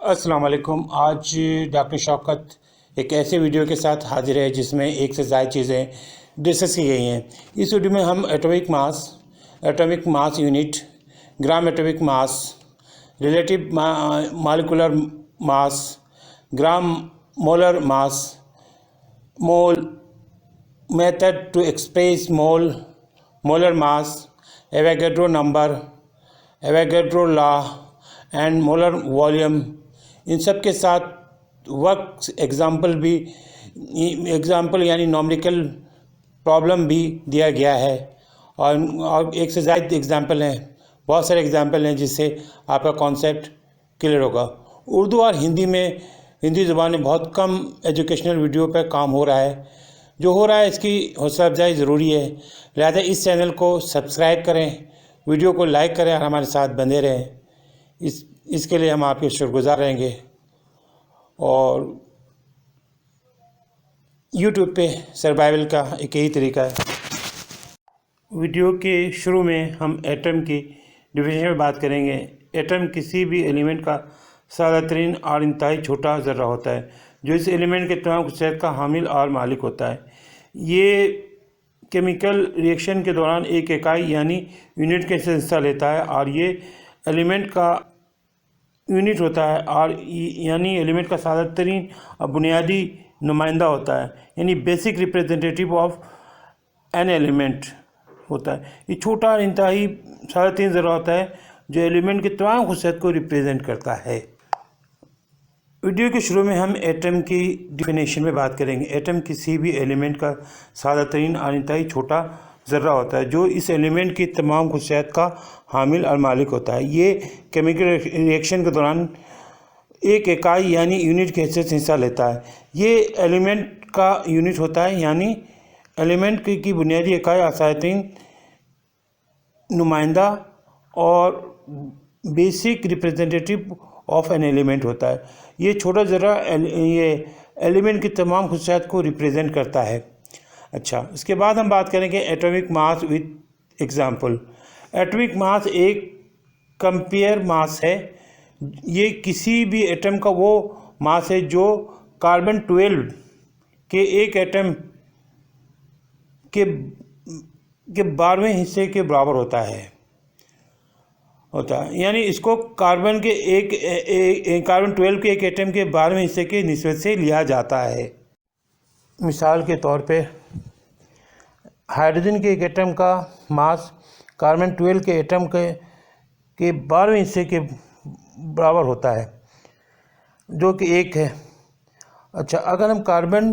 अस्सलाम वालेकुम। आज डॉक्टर शौकत एक ऐसे वीडियो के साथ हाजिर है जिसमें एक से ज़्यादा चीज़ें डिस्कस की गई हैं। इस वीडियो में हम atomic mass unit, gram atomic mass, relative molecular mass, gram molar mass, mole method to express molar mass, Avogadro number, Avogadro law and molar volume, इन सब के साथ वर्क एग्जाम्पल यानी नॉमरिकल प्रॉब्लम भी दिया गया है। और एक से ज़्यादा एग्जाम्पल हैं, बहुत सारे एग्जाम्पल हैं जिससे आपका कॉन्सेप्ट क्लियर होगा। उर्दू और हिंदी ज़ुबान में बहुत कम एजुकेशनल वीडियो पर काम हो रहा है। जो हो रहा है इसकी हौसला अफजाई ज़रूरी है, लिहाजा इस चैनल को सब्सक्राइब करें, वीडियो को लाइक करें और हमारे साथ बने रहें। इसके लिए हम आपके शुक्रगुजार रहेंगे। और YouTube पे सर्वाइवल का एक यही तरीका है। वीडियो के शुरू में हम एटम की डिफिनेशन में बात करेंगे। एटम किसी भी एलिमेंट का सादा तरीन और इंतहाई छोटा ज़र्रा होता है जो इस एलिमेंट के तमाम खसूसियात का हामिल और मालिक होता है। ये केमिकल रिएक्शन के दौरान एक इकाई यानी यूनिट के हिस्सा लेता है और ये एलिमेंट का यूनिट होता है और यानी एलिमेंट का सादा तरीन और बुनियादी नुमाइंदा होता है, यानी basic representative of an element होता है। ये छोटा और इंतहाई सादा तरीन ज़रा होता है जो एलिमेंट के तमाम खसूसियात को रिप्रेजेंट करता है। वीडियो के शुरू में हम एटम की डिफिनेशन में बात करेंगे। एटम किसी भी एलिमेंट का सादा तरीन और इंतहाई छोटा ज़र्रा होता है जो इस एलिमेंट की तमाम खसूसियात का हामिल और मालिक होता है। ये केमिकल रिएक्शन के दौरान एक इकाई यानी यूनिट के हैसियत से हिस्सा लेता है। ये एलिमेंट का यूनिट होता है, यानी एलिमेंट की बुनियादी इकाई और सादा तरीन नुमाइंदा और basic representative of an element होता है। ये छोटा ज़र्रा ये एलिमेंट की तमाम खसूसियात को रिप्रेजेंट करता है। अच्छा, इसके बाद हम बात करेंगे atomic mass with example. Atomic mass एक कंपेयर मास है। ये किसी भी एटम का वो मास है जो कार्बन 12 के एक एटम के 12वें हिस्से के बराबर होता है। यानी इसको कार्बन 12 के एक एटम के 12वें हिस्से के निस्बत से लिया जाता है। मिसाल के तौर पे हाइड्रोजन के एक एटम का मास कार्बन 12 के एटम के 12वें हिस्से के बराबर होता है, जो कि 1 है। अच्छा, अगर हम कार्बन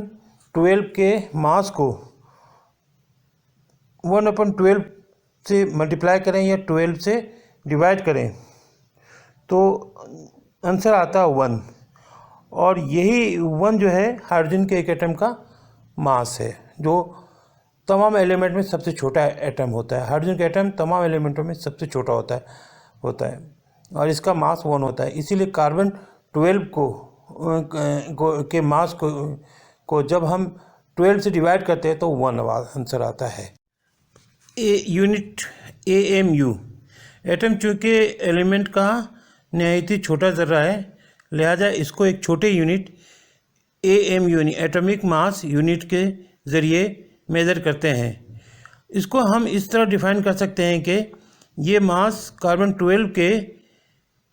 12 के मास को 1/12 से मल्टीप्लाई करें या 12 से डिवाइड करें तो आंसर आता है 1। और यही 1 जो है हाइड्रोजन के एक एटम का मास है, जो तमाम एलिमेंट में सबसे छोटा एटम होता है। हाइड्रोजन का एटम तमाम एलिमेंटों में सबसे छोटा होता है और इसका मास 1 होता है। इसीलिए कार्बन 12 के मास को जब हम 12 से डिवाइड करते हैं तो 1 आंसर आता है। Unit AMU। एटम चूँकि एलिमेंट का नहायत ही छोटा ज़र्रा है, लिहाजा इसको एक छोटे यूनिट AMU यानी एटॉमिक मास यूनिट के ज़रिए मेज़र करते हैं। इसको हम इस तरह डिफ़ाइन कर सकते हैं कि ये मास कार्बन 12 के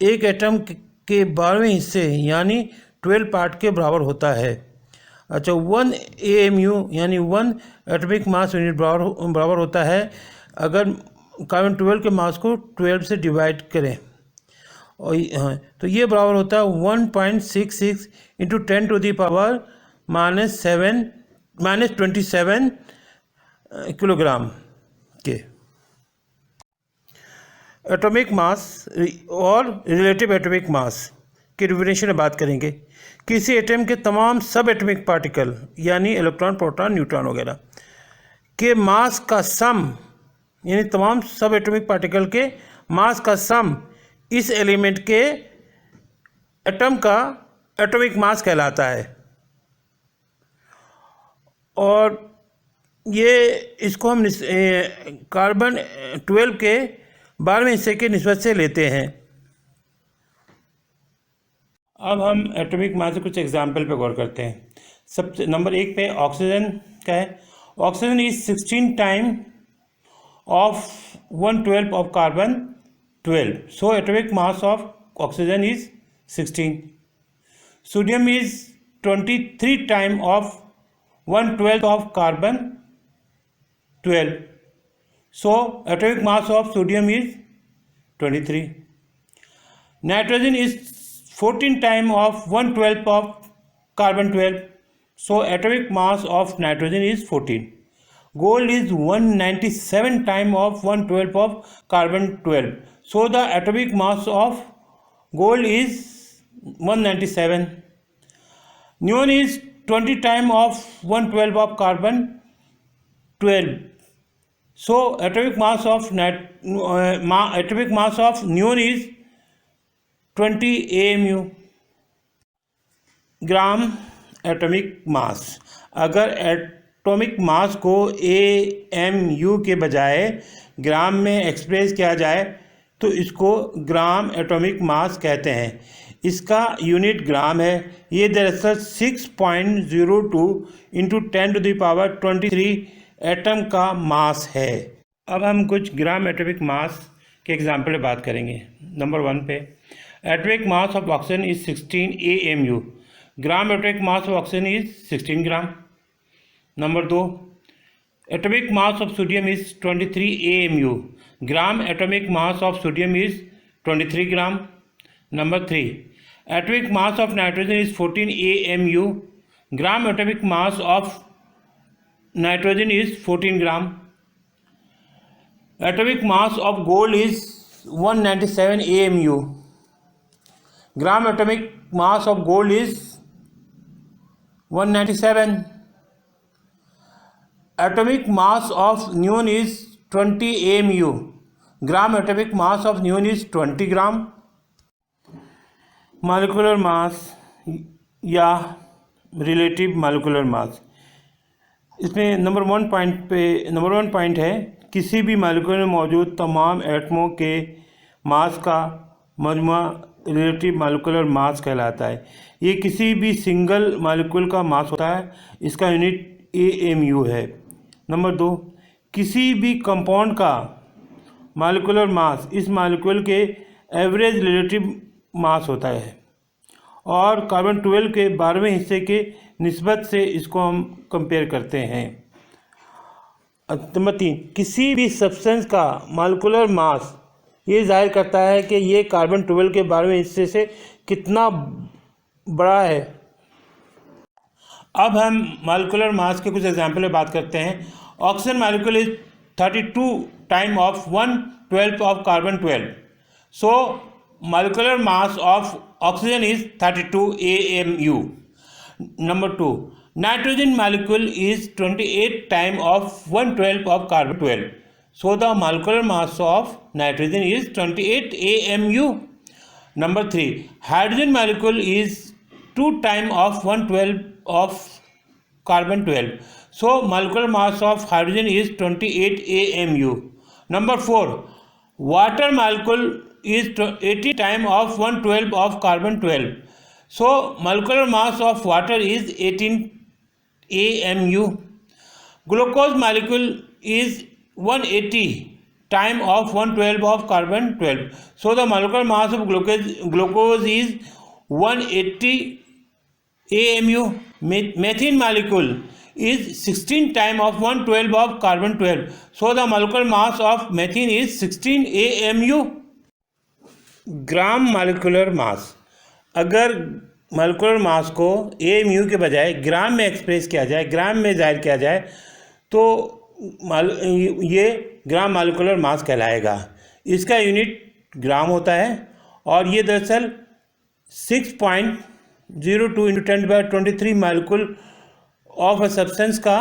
एक एटम के 12वें हिस्से यानी 12 पार्ट के बराबर होता है। अच्छा, 1 AMU यानी 1 एटॉमिक मास यूनिट बराबर होता है अगर कार्बन 12 के मास को 12 से डिवाइड करें। और हाँ, तो ये बराबर होता है 1.66 इंटू 10⁻⁻⁻27 किलोग्राम के। एटॉमिक मास और रिलेटिव एटॉमिक मास की डिफिनेशन में बात करेंगे। किसी एटम के तमाम सब एटॉमिक पार्टिकल यानी इलेक्ट्रॉन, प्रोटॉन, न्यूट्रॉन वगैरह के मास का सम, यानी तमाम सब एटॉमिक पार्टिकल के मास का सम इस एलिमेंट के एटम का एटॉमिक मास कहलाता है। और ये इसको हम कार्बन 12 के 12वें हिस्से के निस्बत से लेते हैं। अब हम एटॉमिक मास से कुछ एग्जाम्पल पे गौर करते हैं। सबसे नंबर 1 पे ऑक्सीजन का है। Oxygen is 16 time of 1/12 of carbon 12, so atomic mass of oxygen is 16. Sodium is 23 time of 1/12 of carbon 12, so atomic mass of sodium is 23. Nitrogen is 14 time of 1/12 of carbon 12, so atomic mass of nitrogen is 14. Gold is 197 time of 1/12 of carbon 12, so the atomic mass of gold is 197. Neon is 20 time of 1/12 of carbon 12, so atomic mass of neon is 20 AMU. Gram atomic मास। अगर atomic mass को AMU के बजाय ग्राम में express किया जाए तो इसको ग्राम atomic मास कहते हैं। इसका यूनिट ग्राम है। ये दरअसल 6.02 × 10⁻23 एटम का मास है। अब हम कुछ ग्राम एटॉमिक मास के एग्जाम्पल पे बात करेंगे। नंबर 1 पे atomic mass of oxygen is 16 AMU. Gram atomic mass of oxygen is 16 gram. Number 2 atomic mass of sodium is 23 AMU. Gram atomic mass of sodium is 23 gram. Number 3 atomic mass of nitrogen is 14 AMU. Gram atomic mass of nitrogen is 14 gram. Atomic mass of gold is 197 AMU. Gram atomic mass of gold is 197. Atomic mass of neon is 20 AMU. Gram atomic mass of neon is 20 gram. Molecular mass या relative molecular mass, इसमें number 1 point है किसी भी molecule में मौजूद तमाम एटमों के मास का मजमुआ रिलेटिव मालिकुलर मास कहलाता है। ये किसी भी सिंगल मालिक्यूल का मास होता है। इसका यूनिट AMU है। नंबर 2 किसी भी कंपाउंड का मालिकुलर मास इस मालिक्यूल के एवरेज रिलेटिव मास होता है और कार्बन 12 के 12वें हिस्से के निस्बत से इसको हम कंपेयर करते हैं। नंबर 3 किसी भी सब्सटेंस का मालिकुलर मास ये जाहिर करता है कि ये कार्बन 12 के 12वें हिस्से से कितना बड़ा है। अब हम मालिकुलर मास के कुछ एग्जाम्पल में बात करते हैं। Oxygen molecule is 32 time of 1/12 of carbon 12, so molecular mass of oxygen is 32 AMU. Number 2 nitrogen molecule is 28 time of 1/12 of carbon 12, so the molecular mass of nitrogen is 28 AMU. Number 3 hydrogen molecule is 2 time of 1/12 of carbon 12, so molecular mass of hydrogen is 28 AMU. Number 4 water molecule is 80 time of 1/12 of carbon 12, so molecular mass of water is 18 AMU. Glucose molecule is 180 time of 1/12 of carbon 12, so the molecular mass of glucose is 180 AMU. Methane molecule is 16 time of 1/12 of carbon 12, so the molecular mass of methane is 16 AMU. Gram molecular मास। अगर molecular mass को AMU के बजाय ग्राम में express किया जाए, ग्राम में जाहिर किया जाए, तो ये ग्राम मालिकुलर मास कहलाएगा। इसका यूनिट ग्राम होता है और ये दरअसल 6.02 × 10⁻23 मालिक्यूल ऑफ अ सब्सटेंस का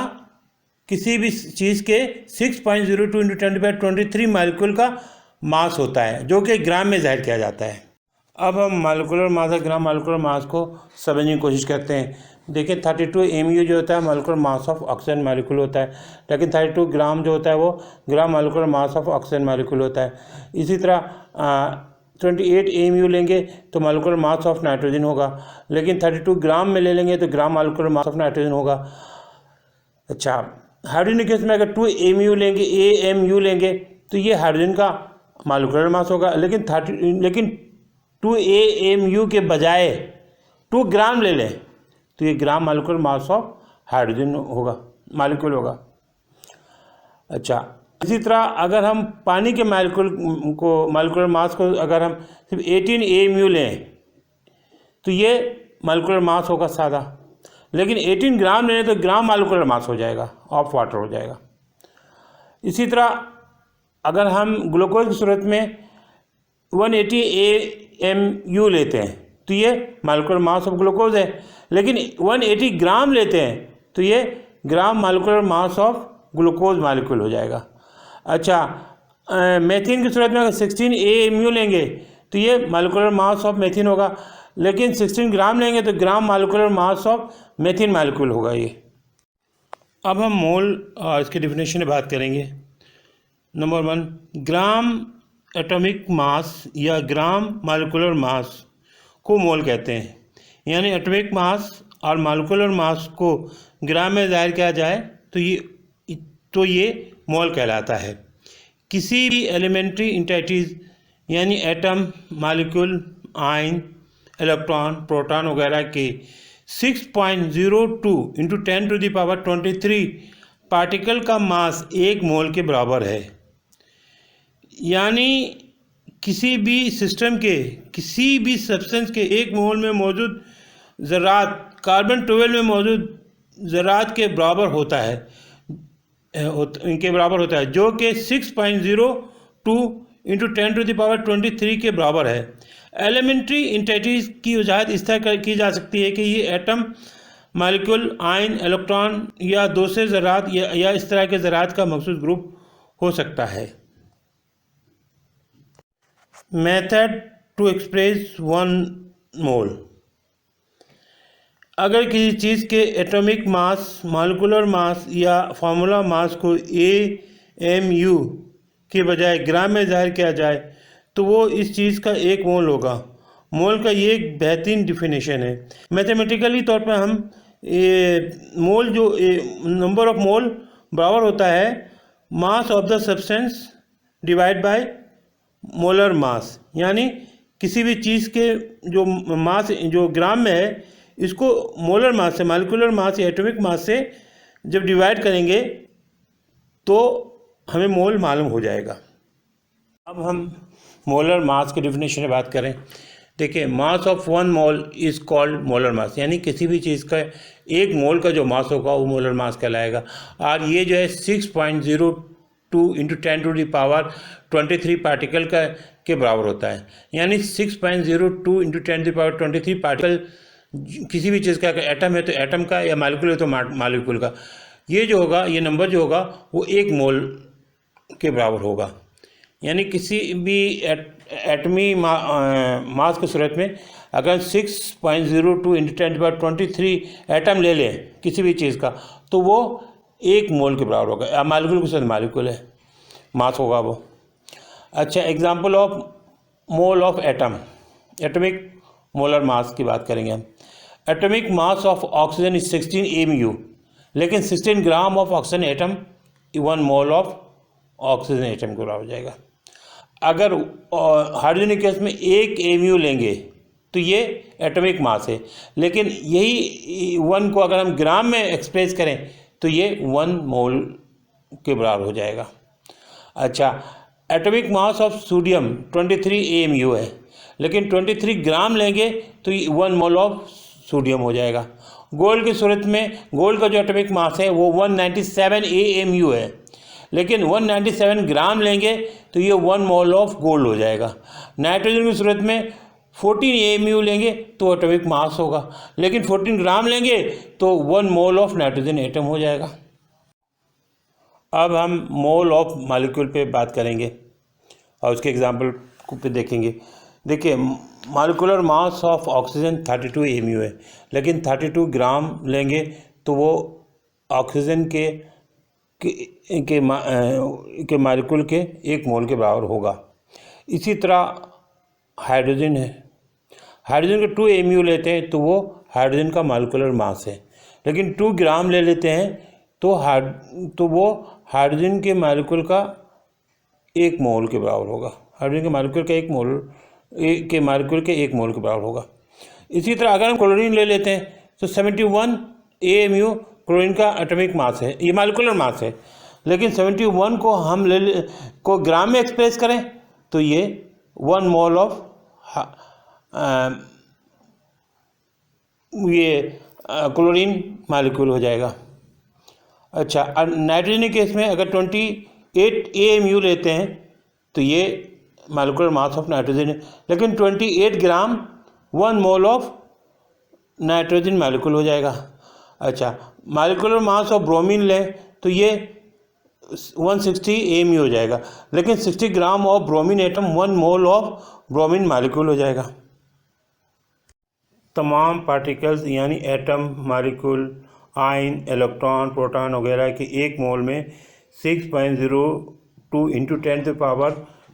किसी भी चीज़ के 6.02 × 10⁻23 मालिक्यूल का मास होता है, जो कि ग्राम में जाहिर किया जाता है। अब हम मालिकुलर मास और ग्राम मालिकुलर मास को समझने की कोशिश करते हैं। देखिए 32 AMU जो होता है molecular mass of oxygen molecule होता है, लेकिन 32 ग्राम जो होता है वो gram molecular mass of oxygen molecule होता है। इसी तरह 28 AMU लेंगे तो मॉलिक्यूलर मास ऑफ नाइट्रोजन होगा, लेकिन 32 ग्राम में ले लेंगे तो ग्राम मॉलिक्यूलर मास ऑफ नाइट्रोजन होगा। अच्छा, हाइड्रोजन केस में अगर 2 AMU लेंगे तो ये हाइड्रोजन का मॉलिक्यूलर मास होगा, लेकिन 2 AMU के बजाय 2 ग्राम ले लें तो ये ग्राम मॉलिक्यूलर मास ऑफ हाइड्रोजन होगा, मॉलिक्यूल होगा। अच्छा, इसी तरह अगर हम पानी के मॉलिक्यूलर मास को अगर हम सिर्फ 18 AMU लें तो ये मॉलिक्यूलर मास होगा सादा, लेकिन 18 ग्राम लें तो ग्राम मॉलिक्यूलर मास हो जाएगा, ऑफ वाटर हो जाएगा। इसी तरह अगर हम ग्लूकोज की सूरत में 180 AMU लेते हैं तो ये मॉलिक्यूलर मास ऑफ ग्लूकोज है, लेकिन 180 ग्राम लेते हैं तो ये ग्राम molecular mass of glucose molecule हो जाएगा। अच्छा, मेथिन की सूरत में अगर 16 AMU लेंगे तो ये मॉलिक्यूलर मास ऑफ मेथिन होगा, लेकिन 16 ग्राम लेंगे तो ग्राम मॉलिक्यूलर मास ऑफ मेथिन मॉलिक्यूल होगा ये। अब हम मोल इसके डिफिनेशन में बात करेंगे। नंबर 1, ग्राम एटॉमिक मास या ग्राम मॉलिक्यूलर मास को मोल कहते हैं, यानी एटॉमिक मास और मॉलिक्यूलर मास को ग्राम में ज़ाहिर किया जाए तो ये मोल कहलाता है। किसी भी एलिमेंट्री इंटाइटीज़ यानी atom, molecule, ion, electron, proton वगैरह के 6.02 × 10⁻23 पार्टिकल का मास 1 मोल के बराबर है। यानी किसी भी सिस्टम के किसी भी सब्सटेंस के 1 मोल में मौजूद ज़रात कार्बन 12 में मौजूद ज़रात के बराबर होता है, इनके बराबर होता है, जो कि 6.02 × 10⁻23 के बराबर है। एलिमेंट्री इंटाइटीज़ की वजाहत इस तरह की जा सकती है कि ये एटम, मॉलिक्यूल, आयन, इलेक्ट्रॉन या दूसरे ज़रात या इस तरह के ज़रात का मखसूस ग्रुप हो सकता है। मेथड टू एक्सप्रेस 1 मोल। अगर किसी चीज़ के एटॉमिक मास, मॉलिक्यूलर मास या फार्मूला मास को AMU के बजाय ग्राम में ज़ाहिर किया जाए तो वो इस चीज़ का 1 मोल होगा। मोल का ये एक बेहतरीन डिफिनेशन है। मैथमेटिकली तौर पर हम मोल जो नंबर ऑफ मोल बराबर होता है मास of the substance divide by molar mass, यानी किसी भी चीज़ के जो मास जो ग्राम में है इसको मोलर मास से, मॉलिक्यूलर मास या एटॉमिक मास से जब डिवाइड करेंगे तो हमें मोल मालूम हो जाएगा। अब हम मोलर मास के डिफिनेशन में बात करें। देखिए, mass of 1 mole is called molar mass, यानी किसी भी चीज़ का 1 मोल का जो मास होगा वो मोलर मास कहलाएगा। और ये जो है 6.02 × 10⁻23 पार्टिकल के बराबर होता है, यानी 6.02 × 10⁻23 पार्टिकल किसी भी चीज़ का एटम है तो एटम का, या मॉलिक्यूल है तो मॉलिक्यूल का, ये जो होगा, ये नंबर जो होगा वो 1 मोल के बराबर होगा। यानी किसी भी एटमी मास की सूरत में अगर 6.02 × 10⁻23 एटम ले लें किसी भी चीज़ का तो वो 1 मोल के बराबर होगा, या मॉलिक्यूल के साथ मॉलिक्यूल है मास होगा वो। अच्छा, example of mole of atom, atomic molar mass की बात करेंगे हम। Atomic mass of oxygen is 16 AMU, लेकिन 16 gram of oxygen atom 1 mole of oxygen atom को बराबर हो जाएगा। अगर हाइड्रोजन केस में 1 AMU लेंगे तो ये एटॉमिक मास है, लेकिन यही 1 को अगर हम ग्राम में एक्सप्रेस करें तो ये 1 मोल के बराबर हो जाएगा। अच्छा, atomic mass of sodium 23 AMU है, लेकिन 23 ग्राम लेंगे तो 1 मोल ऑफ सोडियम हो जाएगा। गोल्ड की सूरत में गोल्ड का जो एटॉमिक मास है वो 197 AMU है, लेकिन 197 ग्राम लेंगे तो ये 1 मोल ऑफ गोल्ड हो जाएगा। नाइट्रोजन की सूरत में 14 AMU लेंगे तो एटॉमिक मास होगा, लेकिन 14 ग्राम लेंगे तो 1 मोल ऑफ नाइट्रोजन एटम हो जाएगा। अब हम मोल ऑफ मॉलिक्यूल पे बात करेंगे और उसके एग्जांपल पे देखेंगे। देखिए, molecular mass of oxygen 32 AMU है, लेकिन 32 ग्राम लेंगे तो वो ऑक्सीजन के मॉलिक्यूल के 1 मोल के बराबर होगा। इसी तरह हाइड्रोजन है, हाइड्रोजन के 2 mu लेते हैं तो वो हाइड्रोजन का मॉलिक्यूलर मास है, लेकिन 2 ग्राम ले लेते हैं तो वो हाइड्रोजन के मॉलिक्यूल का 1 मोल के बराबर होगा। हाइड्रोजन के मॉलिक्यूल का 1 मोल के मॉलिक्यूल के 1 मोल के बराबर होगा। इसी तरह अगर हम क्लोरीन ले लेते हैं तो 71 AMU क्लोरीन का एटॉमिक मास है, ये मॉलिक्यूलर मास है, लेकिन 71 को हम को ग्राम में एक्सप्रेस करें तो ये 1 मोल ऑफ ये क्लोरीन मॉलिक्यूल हो जाएगा। अच्छा, नाइट्रोजन के केस में अगर 28 AMU लेते हैं तो ये मॉलिक्यूलर मास ऑफ नाइट्रोजन है, लेकिन 28 ग्राम 1 मोल ऑफ नाइट्रोजन मॉलिक्यूल हो जाएगा। अच्छा, मॉलिक्यूलर मास ऑफ ब्रोमीन लें तो ये 160 AMU हो जाएगा, लेकिन 60 gram of bromine atom 1 mole of bromine molecule हो जाएगा। तमाम पार्टिकल्स यानी atom, molecule, ion, electron, proton वगैरह के 1 मोल में 6.02 ×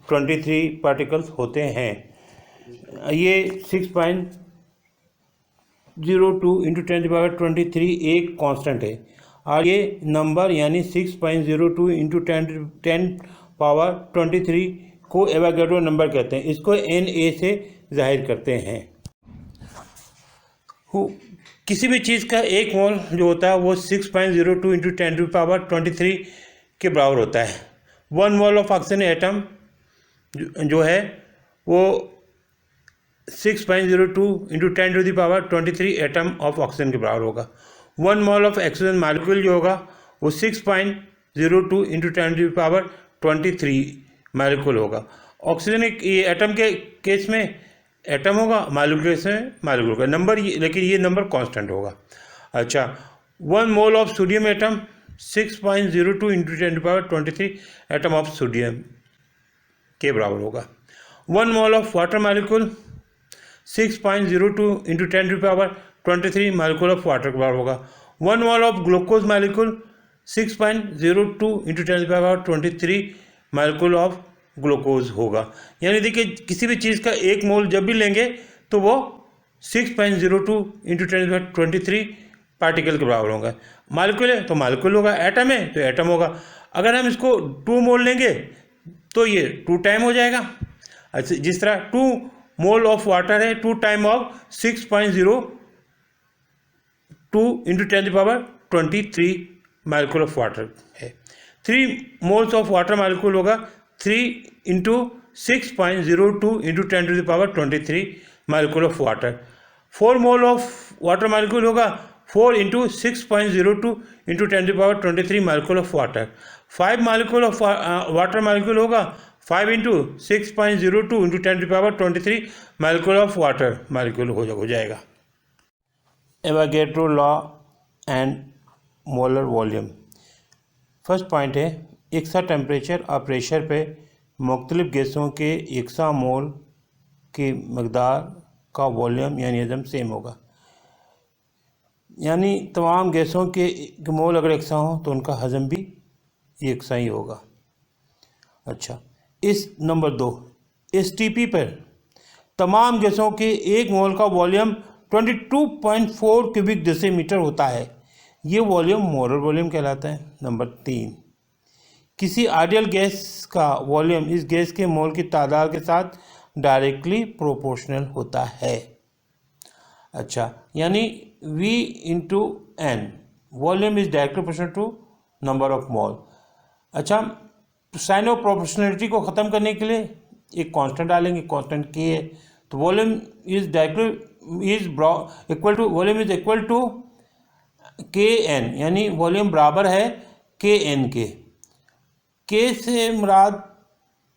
10⁻23 पार्टिकल्स होते हैं। ये 6.02 × 10⁻23 एक कांस्टेंट है, और ये नंबर यानी 6.02 × 10⁻23 को एवोगैड्रो नंबर कहते हैं। इसको Na से जाहिर करते हैं। किसी भी चीज़ का 1 मोल जो होता है वो 6.02 × 10⁻23 के बराबर होता है। 1 मोल ऑफ ऑक्सीजन एटम जो है वो 6.02 × 10⁻23 एटम ऑफ ऑक्सीजन के बराबर होगा। 1 मोल ऑफ ऑक्सीजन मॉलिक्यूल जो होगा वो 6.02 × 10⁻23 मॉलिक्यूल होगा। ऑक्सीजन ये एटम के केस में एटम होगा, मॉलिक्यूल में मॉलिक्यूल का नंबर, लेकिन ये नंबर कांस्टेंट होगा। अच्छा, 1 mole of sodium atom 6.02 × 10⁻23 atom of sodium के बराबर होगा। 1 mole of water molecule 6.02 × 10⁻23 molecule of water के बराबर होगा। 1 mole of glucose molecule 6.02 × 10⁻23 molecule of glucose होगा। यानी देखिए, किसी भी चीज़ का 1 मोल जब भी लेंगे तो वो 6.02 × 10⁻23 पार्टिकल के बराबर होगा। मॉलिक्यूल है तो मॉलिक्यूल होगा, एटम है तो एटम होगा। अगर हम इसको 2 मोल लेंगे तो ये 2 टाइम हो जाएगा। अच्छा, जिस तरह 2 मोल ऑफ वाटर है 2 time of 6.02 × 10⁻23 molecule of water है। 3 मोल्स ऑफ वाटर मॉलिक्यूल होगा 3 × 6.02 × 10⁻23 molecule of water. 4 mole of water molecule होगा 4 × 6.02 × 10⁻23 molecule of water. 5 molecule of water molecule होगा 5 × 6.02 × 10⁻23 मॉलिक्यूल ऑफ वाटर मॉलिक्यूल हो जाएगा। Avogadro law and molar volume. First point है, एकसा temperature और pressure पे मुख्तलिफ गैसों के एकसा मोल की मकदार का वॉल्यूम यानी हजम सेम होगा। यानी तमाम गैसों के मोल अगर एकसा हों तो उनका हजम भी एकसा ही होगा। अच्छा, इस नंबर 2, STP पर तमाम गैसों के 1 मोल का वॉल्यूम 22.4 क्यूबिक डेसीमीटर होता है। ये वॉल्यूम मोलर वॉल्यूम कहलाता है। नंबर 3, किसी आइडियल गैस का वॉल्यूम इस गैस के मोल की तादाद के साथ डायरेक्टली प्रोपोर्शनल होता है। अच्छा, यानी V × N volume is directly proportional to number of mole. अच्छा, साइन ऑफ प्रोपोर्शनलिटी को ख़त्म करने के लिए एक कांस्टेंट डालेंगे, कांस्टेंट K है, तो volume is equal to Kn, यानी वॉल्यूम बराबर है Kn के। K से मुराद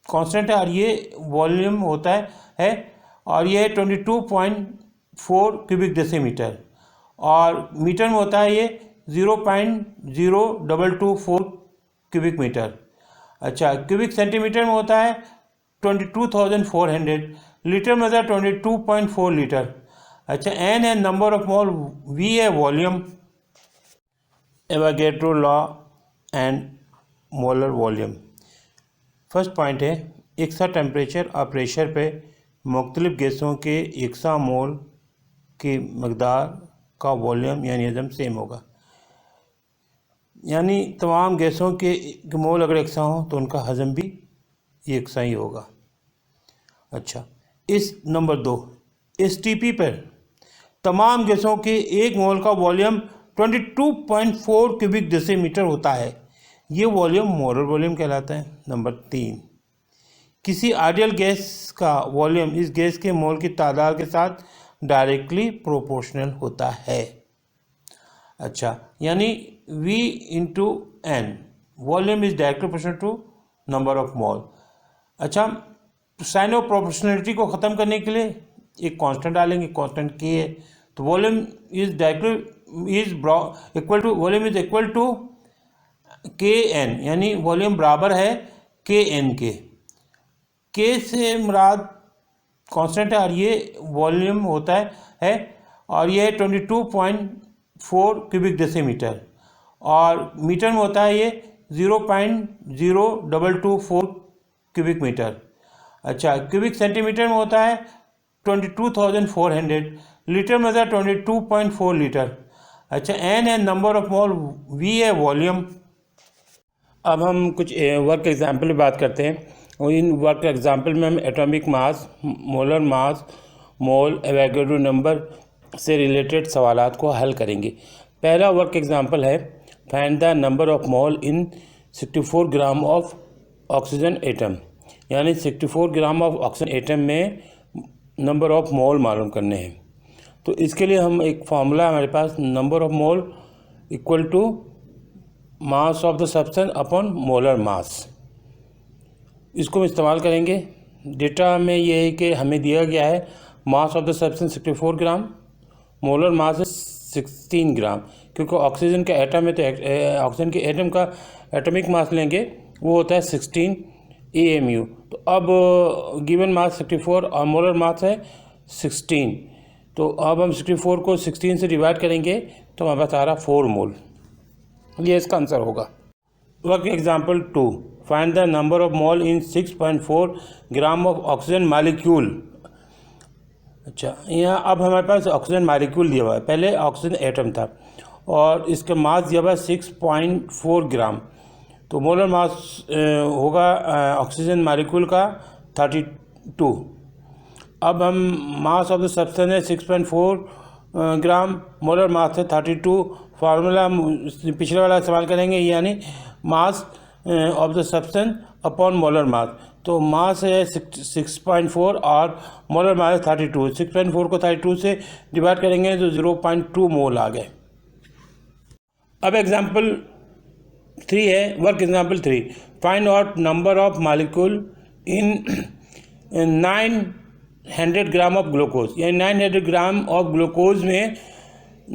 कांस्टेंट है और ये वॉल्यूम होता है और ये 22.4 क्यूबिक डेसीमीटर, और मीटर में होता है ये 0.0224 क्यूबिक मीटर। अच्छा, क्यूबिक सेंटीमीटर में होता है 22,400, लीटर में होता है 22.4 लीटर। अच्छा, N है नंबर ऑफ मोल, V है volume. Avogadro law and molar volume. First point है, एकसा टेम्परेचर और प्रेशर पे मुख्तलिफ़ गैसों के यकसा मोल की मकदार का वॉल्यूम यानी हजम सेम होगा। यानी तमाम गैसों के मोल अगर यकसा हों तो उनका हजम भी यकसा ही होगा। अच्छा, इस नंबर 2, एसटीपी पर तमाम गैसों के एक मोल का वॉल्यूम 22.4 क्यूबिक डेसीमीटर होता है। ये वॉल्यूम मोलर वॉल्यूम कहलाता है। नंबर 3, किसी आइडियल गैस का वॉल्यूम इस गैस के मोल की तादाद के साथ डायरेक्टली प्रोपोर्शनल होता है। अच्छा, यानी V into N, volume is directly proportional to number of mole. अच्छा, साइन ऑफ प्रोपोर्शनलिटी को ख़त्म करने के लिए एक कांस्टेंट डालेंगे, कांस्टेंट K है, तो volume is directly equal to volume is equal to Kn, यानी वॉल्यूम बराबर है Kn के। K से मुराद कांस्टेंट है और ये वॉल्यूम होता है और ये 22.4 क्यूबिक डेसीमीटर और मीटर में होता है ये 0.0224 क्यूबिक मीटर। अच्छा, क्यूबिक सेंटीमीटर में होता है 22,400, लीटर में होता है 22.4 लीटर। अच्छा, N है नंबर ऑफ मोल, V है वॉल्यूम। अब हम कुछ वर्क एग्जाम्पल की बात करते हैं और इन वर्क एग्जाम्पल में हम एटॉमिक मास, मोलर मास, मोल, एवोगाड्रो नंबर से रिलेटेड सवालात को हल करेंगे। पहला वर्क एग्जाम्पल है find the number of mole in 64 gram of oxygen atom, यानी 64 ग्राम ऑफ ऑक्सीजन एटम में नंबर ऑफ मोल मालूम करने हैं। तो इसके लिए हम एक फार्मूला हमारे पास, number of mole equal to mass of the substance upon molar mass, इसको हम इस्तेमाल करेंगे। डेटा में ये है कि हमें दिया गया है मास of the substance 64 gram, molar मास है 16 ग्राम, क्योंकि ऑक्सीजन का एटम है तो ऑक्सीजन के एटम का एटॉमिक मास लेंगे, वो होता है 16 AMU। तो अब गिवन मास 64 और मोलर मास है 16, तो अब हम 64 को 16 से डिवाइड करेंगे तो हमारे पास आ रहा 4 मोल, ये इसका आंसर होगा। Work example 2, find the number of mole in 6.4 gram of oxygen molecule. अच्छा, यहाँ अब हमारे पास ऑक्सीजन मालिक्यूल दिया हुआ है, पहले ऑक्सीजन एटम था और इसका मास दिया हुआ है 6.4 ग्राम, तो मोलर मास होगा ऑक्सीजन मालिक्यूल का 32। अब हम मास ऑफ द सब्सटेंस है 6.4 ग्राम, मोलर मास है 32, फार्मूला हम पिछले वाला इस्तेमाल करेंगे, यानी मास of the substance upon molar mass. तो मास है 6.4 और मोलर मास है 32, 6.4 को 32 से डिवाइड करेंगे तो 0.2 मोल आ गए। अब एग्जाम्पल 3 है, work example 3, find out number of molecule in 900 gram of glucose, यानी 900 ग्राम ऑफ ग्लूकोज में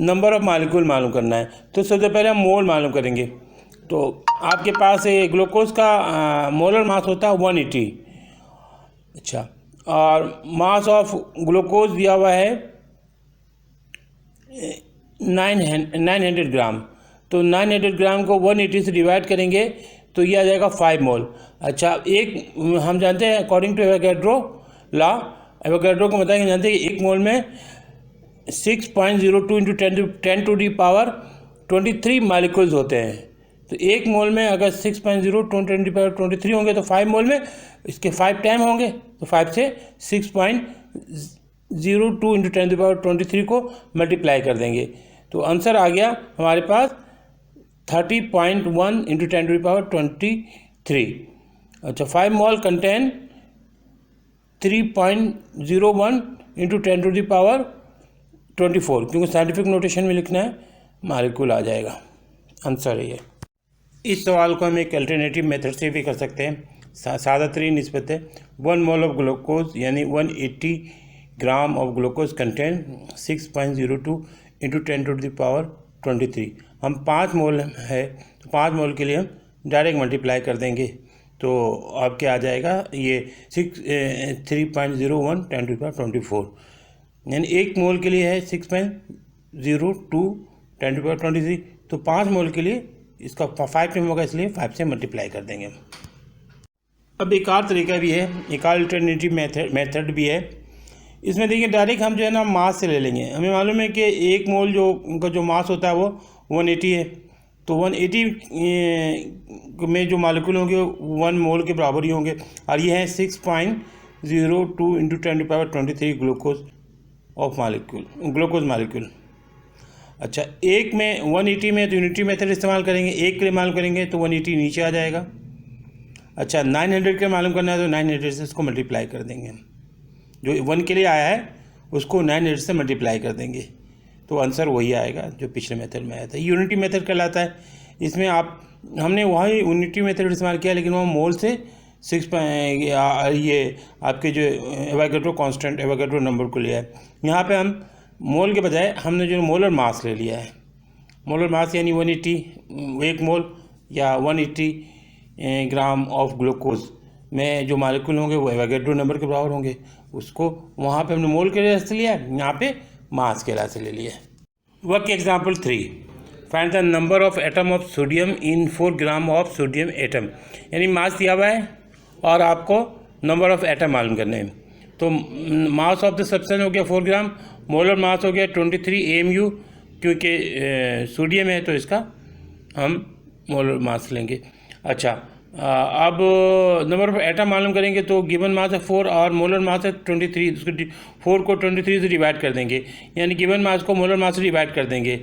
नंबर ऑफ मालिक्यूल मालूम करना है। तो सबसे पहले हम मोल मालूम करेंगे। तो आपके पास ग्लूकोज का मोलर मास होता है 180। अच्छा, और मास ऑफ ग्लूकोज दिया हुआ है 900 ग्राम, तो 900 ग्राम को 180 से डिवाइड करेंगे तो ये आ जाएगा 5 मोल। अच्छा, एक हम जानते हैं according to Avogadro law, Avogadro को बताएंगे, जानते हैं कि एक मोल में 6.02 into 10 to the power 23 molecules होते हैं। तो एक मोल में अगर 6.02 10 टू दी पावर 23 होंगे तो 5 मोल में इसके 5 टाइम होंगे, तो 5 से 6.02 इंटू 10 टू दी पावर 23 को मल्टीप्लाई कर देंगे, तो आंसर आ गया हमारे पास 30.1 इंटू 10 टू दी पावर 23। अच्छा, 5 mole contain 3.01 into 10 to the power 24, क्योंकि साइंटिफिक नोटेशन में लिखना है, मालिक्यूल आ जाएगा, आंसर है ये। इस सवाल को हम एक अल्टरनेटिव मेथड से भी कर सकते हैं, सादा तरीन निस्बत है। 1 मोल ऑफ ग्लूकोज यानी 180 gram of glucose contain 6.02 into 10 to the power 23। हम 5 मोल है तो 5 मोल के लिए हम डायरेक्ट मल्टीप्लाई कर देंगे, तो आपके आ जाएगा ये 3.01 10 टू दी पावर 24, यानी एक मोल के लिए है 6.02 10 टू दी पावर 23, तो 5 मोल के लिए इसका 5 टाइम होगा, इसलिए 5 से मल्टीप्लाई कर देंगे। अब एक और तरीका भी है, एक अल्टरनेटिव मेथड भी है इसमें देखिए डायरेक्ट हम जो है ना मास से ले लेंगे। हमें मालूम है कि एक मोल जो उनका जो मास होता है वो 180 है, तो 180 में जो मालिक्यूल होंगे 1 मोल के बराबर ही होंगे, और ये है 6.02 इंटू 10⁻23 ग्लूकोज मालिक्यूल। अच्छा, एक में 180 में तो यूनिटरी मेथड इस्तेमाल करेंगे, एक के लिए मालूम करेंगे तो 180 नीचे आ जाएगा। अच्छा, 900 के मालूम करना है तो 900 से इसको मल्टीप्लाई कर देंगे, जो 1 के लिए आया है उसको 900 से मल्टीप्लाई कर देंगे, तो आंसर वही आएगा जो पिछले मेथड में आया था। यूनिटी मेथड कहलाता है। इसमें हमने वही यूनिटी मेथड इस्तेमाल किया, लेकिन वहाँ मोल से ये आपके जो एवोगाड्रो नंबर को लिया है। यहाँ पे हम मोल के बजाय हमने जो मोलर मास ले लिया है। मोलर मास यानी 180 1 मोल या 180 ग्राम ऑफ ग्लूकोज में जो मालिक्यूल होंगे वो एवोगाड्रो नंबर के बराबर होंगे, उसको वहाँ पे हमने मोल के लिहाज से लिया, यहाँ पे मास के लिहाज से ले लिया। Work example 3, find the number of atom of sodium in 4 gram of sodium atom. यानी मास दिया हुआ है और आपको नंबर ऑफ एटम मालूम करने हैं। तो मास ऑफ द सब्सटेंस हो गया 4 ग्राम, मोलर मास हो गया 23 AMU, क्योंकि सोडियम है तो इसका हम मोलर मास लेंगे। अच्छा, अब नंबर ऑफ एटम मालूम करेंगे तो गिवन मास है 4 और मोलर मास है 23, उसको 4 को 23 से डिवाइड कर देंगे, यानी गिवन मास को मोलर मास से डिवाइड कर देंगे,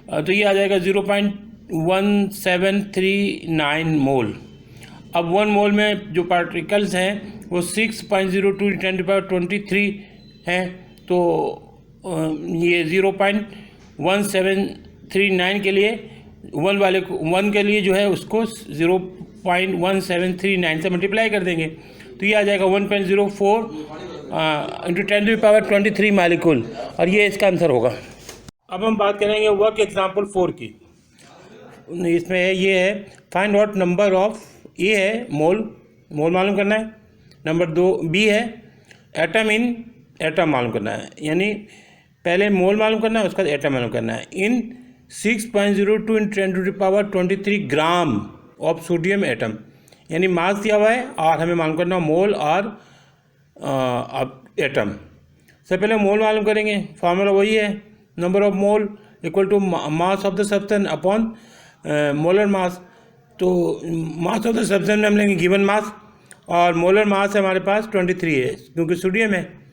तो ये आ जाएगा 0.1739 मोल। अब 1 मोल में जो पार्टिकल्स हैं वो 6.02 × 10⁻23 हैं, तो ये 0.1739 के लिए 1 के लिए जो है उसको 0.1739 से मल्टीप्लाई कर देंगे, तो ये आ जाएगा 1.04 × 10⁻23 मालिक्यूल, और ये इसका आंसर होगा। अब हम बात करेंगे वर्क एग्जाम्पल 4 की। इसमें ये है find out number of, A है मोल मालूम करना है, नंबर 2 बी है एटम इन एटम मालूम करना है, यानी पहले मोल मालूम करना है उसका एटम मालूम करना है, इन 6.02 × 10⁻23 ग्राम ऑफ सोडियम एटम, यानी मास दिया हुआ है और हमें मालूम करना मोल और एटम। सबसे पहले मोल मालूम करेंगे, फार्मूला वही है, number of mole equal to mass of the substance upon molar mass. तो मास ऑफ द सब्सटेंस में हम लेंगे गिवन मास, और मोलर मास हमारे पास 23 है क्योंकि सोडियम है।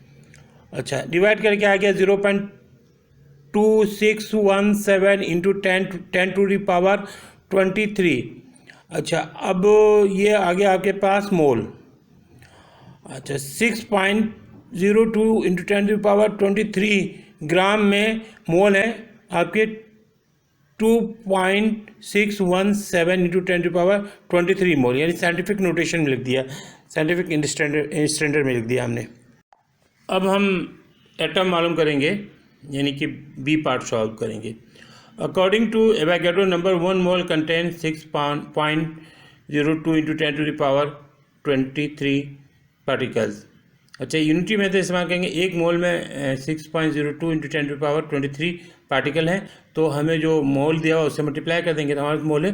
अच्छा, डिवाइड करके आ गया 0.2617 इंटू 10⁻23। अच्छा, अब ये आ गया आपके पास मोल। अच्छा, 6.02 इंटू 10⁻23 ग्राम में मोल है आपके 2.617 इंटू 10⁻23 मोल, यानी साइंटिफिक नोटेशन में लिख दिया, साइंटिफिक स्टैंडर्ड में लिख दिया हमने। अब हम एटम मालूम करेंगे, यानी कि बी पार्ट सॉल्व करेंगे। According to Avogadro number 1 mole contain 6.02 into 10⁻23 particles. अच्छा, यूनिटी मेथड इस्तेमाल करेंगे, एक मोल में 6.02 इंटू 10⁻23 पार्टिकल हैं, तो हमें जो मोल दिया हुआ उससे मल्टीप्लाई कर देंगे, तो हमारा मोल है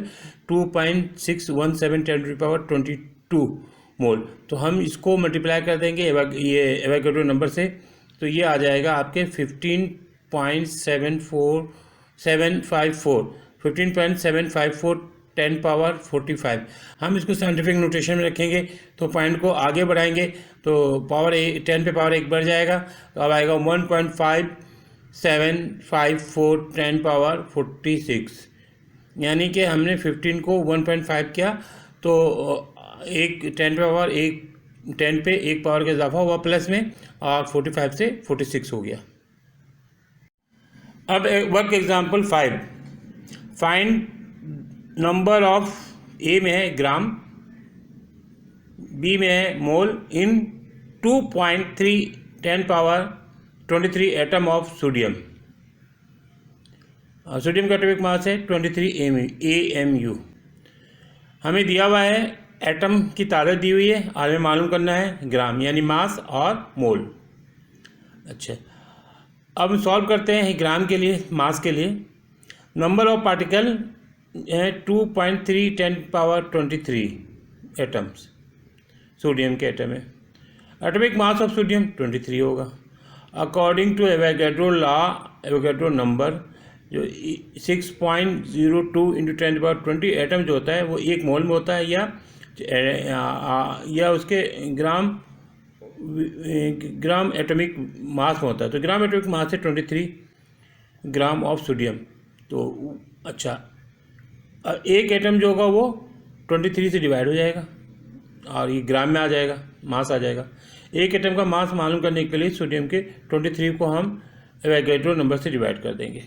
2.617 10⁻22 मोल, तो हम इसको मल्टीप्लाई कर देंगे ये एवोगाड्रो नंबर से, तो ये आ जाएगा आपके 15.754 10⁻45। हम इसको साइंटिफिक नोटेशन में रखेंगे, तो पॉइंट को आगे बढ़ाएंगे तो पावर 10 पे पावर 1 बढ़ जाएगा, तो अब आएगा 1.5754 10⁻46, यानी कि हमने 15 को 1.5 किया तो एक 10 पे पावर 1 पावर का इजाफा हुआ प्लस में, और 45 से 46 हो गया। अब work example 5, find number of, A में है ग्राम, बी में है mole, in 2.3 10⁻23 atom of sodium. Sodium का एटॉमिक मास है 23 AMU। हमें दिया हुआ है एटम की तादाद दी हुई है और हमें मालूम करना है ग्राम, यानी मास और मोल। अच्छा, अब सॉल्व करते हैं ग्राम के लिए, मास के लिए। नंबर ऑफ पार्टिकल है 2.3 10⁻23 एटम्स, सोडियम के एटम है। एटॉमिक मास ऑफ सोडियम 23 होगा, according to Avogadro law, Avogadro number जो 6.02 इंटू 10⁻20 एटम जो होता है वो 1 मोल में होता है, या उसके ग्राम एटॉमिक मास में होता है। तो ग्राम एटॉमिक मास है 23 ग्राम ऑफ सोडियम। तो अच्छा, एक एटम जो होगा वो 23 से डिवाइड हो जाएगा और ये ग्राम में आ जाएगा, मास आ जाएगा। एक एटम का मास मालूम करने के लिए सोडियम के 23 को हम एवोगैड्रो नंबर से डिवाइड कर देंगे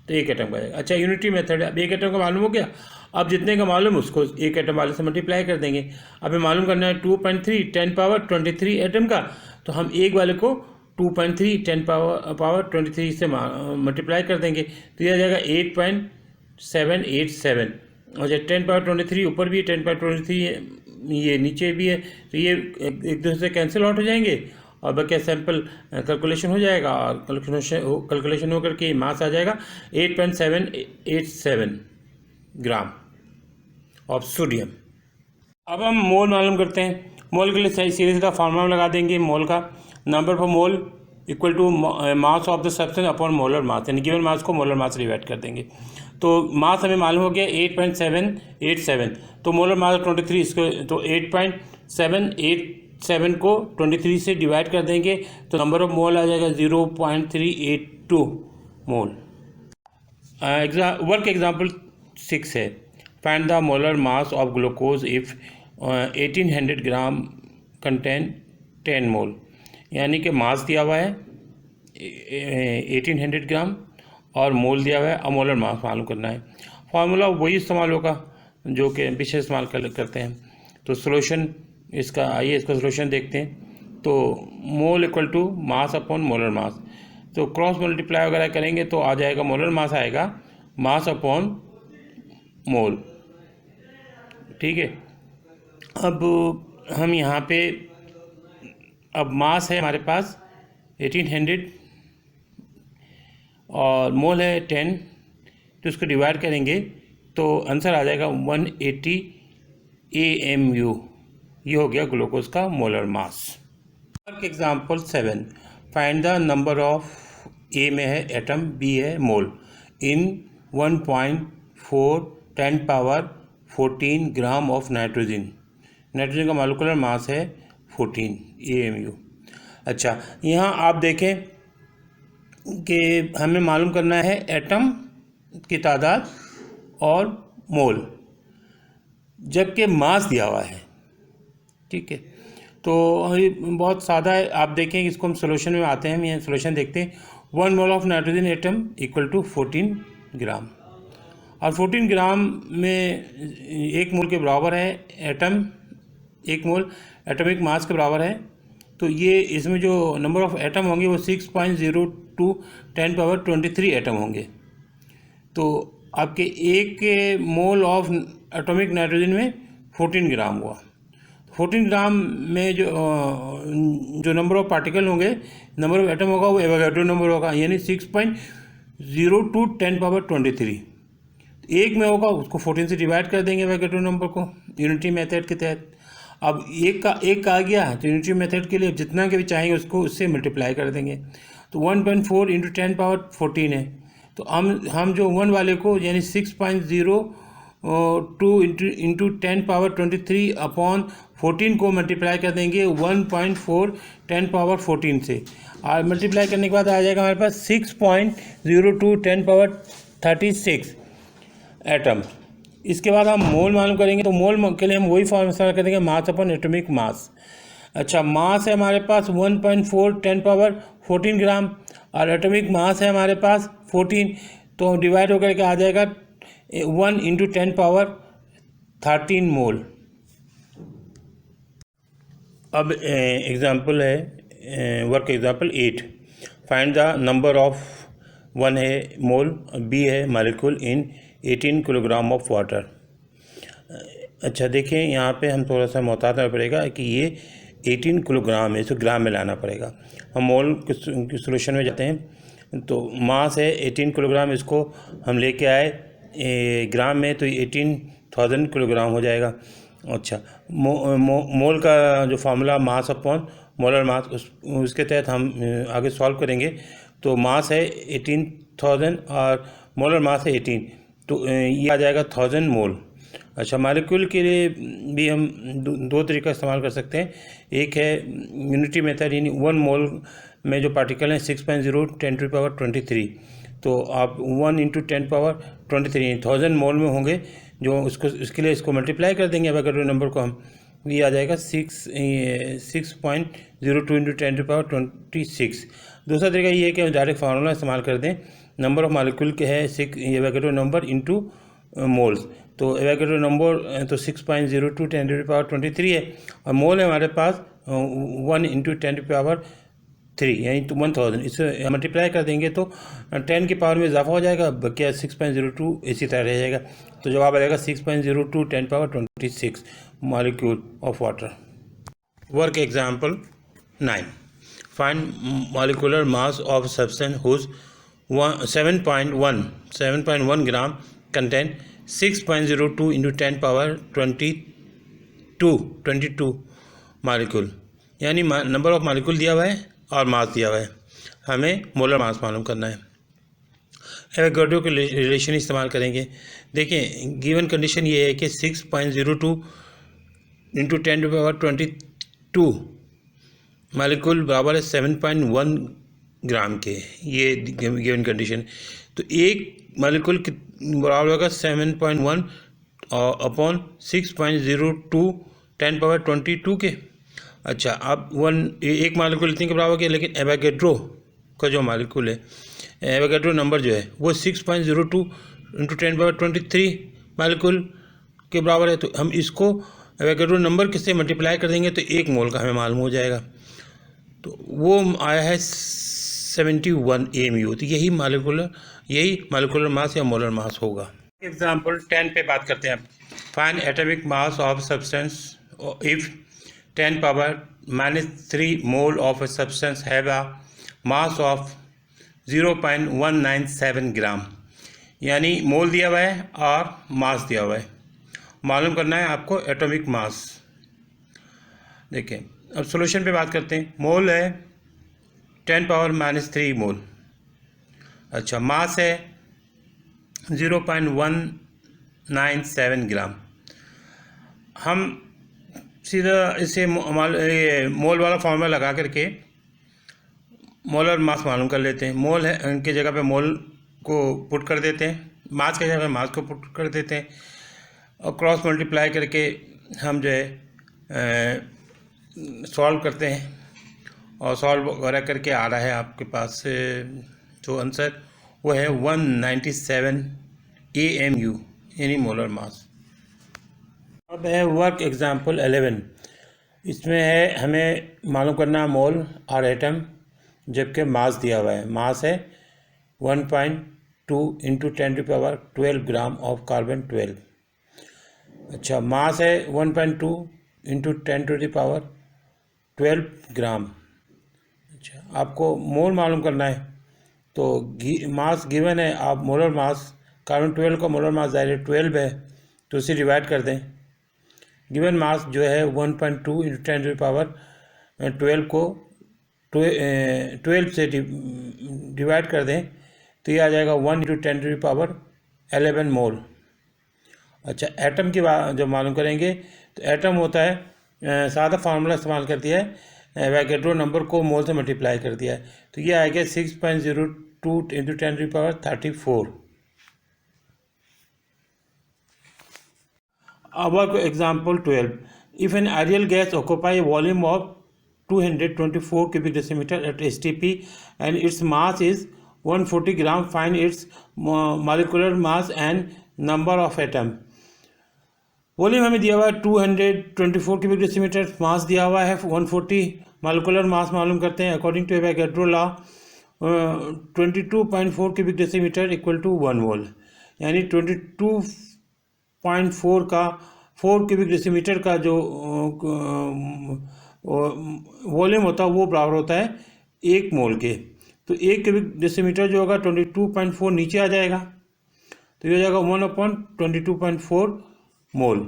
तो एक एटम का आएगा। अच्छा, यूनिटी मेथड है। अब एक एटम का मालूम हो गया, अब जितने का मालूम उसको एक एटम वाले से मल्टीप्लाई कर देंगे। अब हमें मालूम करना है 2.3 10⁻23 एटम का, तो हम एक वाले को 2.3 10⁻23 से मल्टीप्लाई कर देंगे तो यह आ जाएगा 8.787। और जब 10⁻23 ऊपर भी है, 10⁻23 ये नीचे भी है, तो ये एक दूसरे से कैंसिल आउट हो जाएंगे और बाकी सैंपल कैलकुलेशन हो जाएगा और कैलकुलेशन होकर के मास आ जाएगा 8.787 ग्राम ऑफ सोडियम। अब हम मोल मालूम करते हैं। मोल के लिए सीधे सीधा फार्मूला लगा देंगे। मोल का नंबर पर mole equal to mass of the substance upon molar mass, यानी गिवन मास को मोलर मास से डिवाइड कर देंगे। तो मास हमें मालूम हो गया 8.787, तो मोलर मास 23, इसको तो 8.787 को 23 से डिवाइड कर देंगे तो नंबर ऑफ मोल आ जाएगा 0.382 मोल। वर्क एग्जाम्पल 6 है। Find the molar mass of glucose if 1800 gram contain 10 मोल, यानी कि मास दिया हुआ है 1800 ग्राम और मोल दिया हुआ है, अब मोलर मास मालूम करना है। फार्मूला वही इस्तेमाल होगा जो कि पीछे इस्तेमाल करते हैं। तो सोल्यूशन इसका, आइए इसका सोल्यूशन देखते हैं। तो mole equal to mass upon molar mass, तो क्रॉस मल्टीप्लाई वगैरह करेंगे तो आ जाएगा मोलर मास आएगा मास अपॉन मोल, ठीक है। अब हम यहाँ पे, अब मास है हमारे पास 1800 और मोल है 10, तो इसको डिवाइड करेंगे तो आंसर आ जाएगा 180 AMU। ये हो गया ग्लूकोज का molar mass. Example 7, find the number of, A में है एटम, बी है mole, in 1.4 10⁻14 gram of nitrogen. Nitrogen का मॉलिक्यूलर मास है 14 AMU। अच्छा, यहाँ आप देखें कि हमें मालूम करना है एटम की तादाद और मोल, जबकि मास दिया हुआ है, ठीक है। तो बहुत सादा है, आप देखें इसको हम सोल्यूशन में आते हैं। हम ये सोल्यूशन देखते हैं। 1 mole of nitrogen atom equal to 14 gram, और 14 ग्राम में 1 मोल के बराबर है एटम, 1 मोल एटॉमिक मास के बराबर है। तो ये इसमें जो नंबर ऑफ एटम होंगे वो 6.02 10⁻23 एटम होंगे। तो आपके 1 मोल ऑफ एटॉमिक नाइट्रोजन में 14 ग्राम हुआ। 14 ग्राम में जो नंबर ऑफ पार्टिकल होंगे, नंबर ऑफ एटम होगा वो एवोगैड्रो नंबर होगा, यानी 6.02 10⁻23। एक में होगा उसको 14 से डिवाइड कर देंगे एवोगैड्रो नंबर को यूनिटी मेथड के तहत। अब एक का आ गया तो यूनिटी मेथड के लिए जितना के भी चाहेंगे उसको उससे मल्टीप्लाई कर देंगे। तो 1.4 इंटू 10⁻14 है। तो हम जो 1 वाले को यानी 6.02 इंटू 10⁻23 अपॉन 14 को मल्टीप्लाई कर देंगे 1.4 10⁻14 से, और मल्टीप्लाई करने के बाद आ जाएगा हमारे पास 6.02 10⁻36 एटम। इसके बाद हम मोल मालूम करेंगे। तो मोल के लिए हम वही फॉर्मूला इस्तेमाल कर देंगे, मास अपॉन एटॉमिक मास। अच्छा, मास है हमारे पास 1.4 10⁻14 ग्राम और एटॉमिक मास है हमारे पास 14, तो डिवाइड होकर के आ जाएगा 1 इंटू 10⁻13 मोल। अब एग्जाम्पल है, work example 8, find the number of, 1 है मोल, बी है molecule in 18 kilogram of water. अच्छा देखिए, यहाँ पे हम थोड़ा सा मोहतात रहना पड़ेगा कि ये 18 किलोग्राम है, इसको ग्राम में लाना पड़ेगा। हम मोल के सोल्यूशन में जाते हैं। तो मास है 18 किलोग्राम, इसको हम लेके आए ग्राम में तो 18,000 किलोग्राम हो जाएगा। अच्छा, मोल का जो फार्मूला मास अपॉन मोलर मास, उसके तहत हम आगे सॉल्व करेंगे। तो मास है 18,000 और मोलर मास है 18, तो ये आ जाएगा 1000 मोल। अच्छा, मालिक्यूल के लिए भी हम दो तरीका इस्तेमाल कर सकते हैं। एक है यूनिटी मेथड, यानी 1 मोल में जो पार्टिकल हैं 6.0 10⁻23, तो आप 1 × 10⁻23 1000 मोल में होंगे, जो उसको इसके लिए इसको मल्टीप्लाई कर देंगे अवोगाड्रो नंबर को हम, ये आ जाएगा 6.02 × 10⁻26। दूसरा तरीका ये है कि हम डायरेक्ट फार्मूला इस्तेमाल कर दें। नंबर ऑफ मालिक्यूल के है एवोगाड्रो नंबर इंटू मोल्स, तो एवोगाड्रो नंबर तो 6.02 10⁻23 है, और मोल है हमारे पास 1 × 10⁻3 यानी तो 1000। इसे मल्टीप्लाई कर देंगे तो 10 की पावर में इजाफा हो जाएगा, क्या 6.02 इसी तरह रह जाएगा, तो जवाब आ जाएगा 6.02 10⁻26 molecule of water. Work example 9, find molecular mass of substance whose 7.1 gram contain 6.02 × 10⁻22 molecule, यानी नंबर ऑफ मॉलिक्यूल दिया हुआ है और मास दिया हुआ है, हमें मोलर मास मालूम करना है। एवोगाड्रो के रिलेशन इस्तेमाल करेंगे। देखिए, गिवन कंडीशन ये है कि 6.02 × 10⁻22 मॉलिक्यूल बराबर है 7.1 ग्राम के, ये गिवन कंडीशन। तो एक मॉलिक्यूल बराबर होगा 7.1 अपॉन 6.02 10⁻22 के। अच्छा, अब एक मॉलिक्यूल इतने के बराबर के, लेकिन एवोगाड्रो का जो मॉलिक्यूल है, एवोगाड्रो नंबर जो है वो 6.02 × 10⁻23 मॉलिक्यूल के बराबर है, तो हम इसको एवोगाड्रो नंबर किससे मल्टीप्लाई कर देंगे तो 1 मोल का हमें मालूम हो जाएगा, तो वो आया है 71 AMU। तो यही मालिकुलर मास या मोलर मास होगा। एग्जाम्पल 10 पे बात करते हैं। Find atomic mass of substance if 10⁻³ mole of a substance have a mass of 0.197 ग्राम, यानी मोल दिया हुआ है और मास दिया हुआ है, मालूम करना है आपको एटॉमिक मास। देखिए, अब सॉल्यूशन पे बात करते हैं। मोल है 10⁻³ मोल। अच्छा, मास है 0.197 ग्राम। हम सीधा इसे मोल वाला फॉर्मूला लगा करके मोलर मास मालूम कर लेते हैं। मोल है उनकी जगह पे मोल को पुट कर देते हैं, मास की जगह पे मास को पुट कर देते हैं, और क्रॉस मल्टीप्लाई करके हम जो है सॉल्व करते हैं, और सॉल्व वगैरह करके आ रहा है आपके पास जो आंसर वो है 197 AMU, यानी मोलर मास। अब है वर्क एग्जाम्पल 11। इसमें है हमें मालूम करना मोल और एटम, जबकि मास दिया हुआ है। मास है 1.2 × 10⁻12 ग्राम ऑफ कार्बन 12। अच्छा, मास है 1.2 × 10⁻12 ग्राम। अच्छा, आपको मोल मालूम करना है, तो मास गिवन है, आप मोलर मास कार्बन 12 का मोलर मास डायरेक्ट 12 है, तो उसे डिवाइड कर दें। गिवन मास जो है 1.2 × 10⁻12 को 12 से डिवाइड कर दें, तो ये आ जाएगा 1 × 10⁻11 मोल। अच्छा, एटम की बात जब मालूम करेंगे तो एटम होता है, सादा फार्मूला इस्तेमाल कर दिया है, एवोगाड्रो नंबर को मोल से मल्टीप्लाई कर दिया है, तो ये आ गया 6.02 × 10⁻34। अब example 12। If N ideal gas occupy A volume of 224 cubic decimeter at STP and its mass is 140 gram, find its molecular mass and number of atom. Volume हमें दिया हुआ है 224 क्यूबिक डेसीमीटर, मास दिया हुआ है 140, मॉलिक्यूलर मास मालूम करते हैं according to Avogadro law 22.4 cubic decimeter equal to 1 mole, यानी 22.4 का 4 क्यूबिक डेसीमीटर का जो वॉल्यूम होता है वो बराबर होता है 1 मोल के। तो 1 क्यूबिक डेसीमीटर जो होगा 22.4 नीचे आ जाएगा, तो ये हो जाएगा 1/22.4 मोल।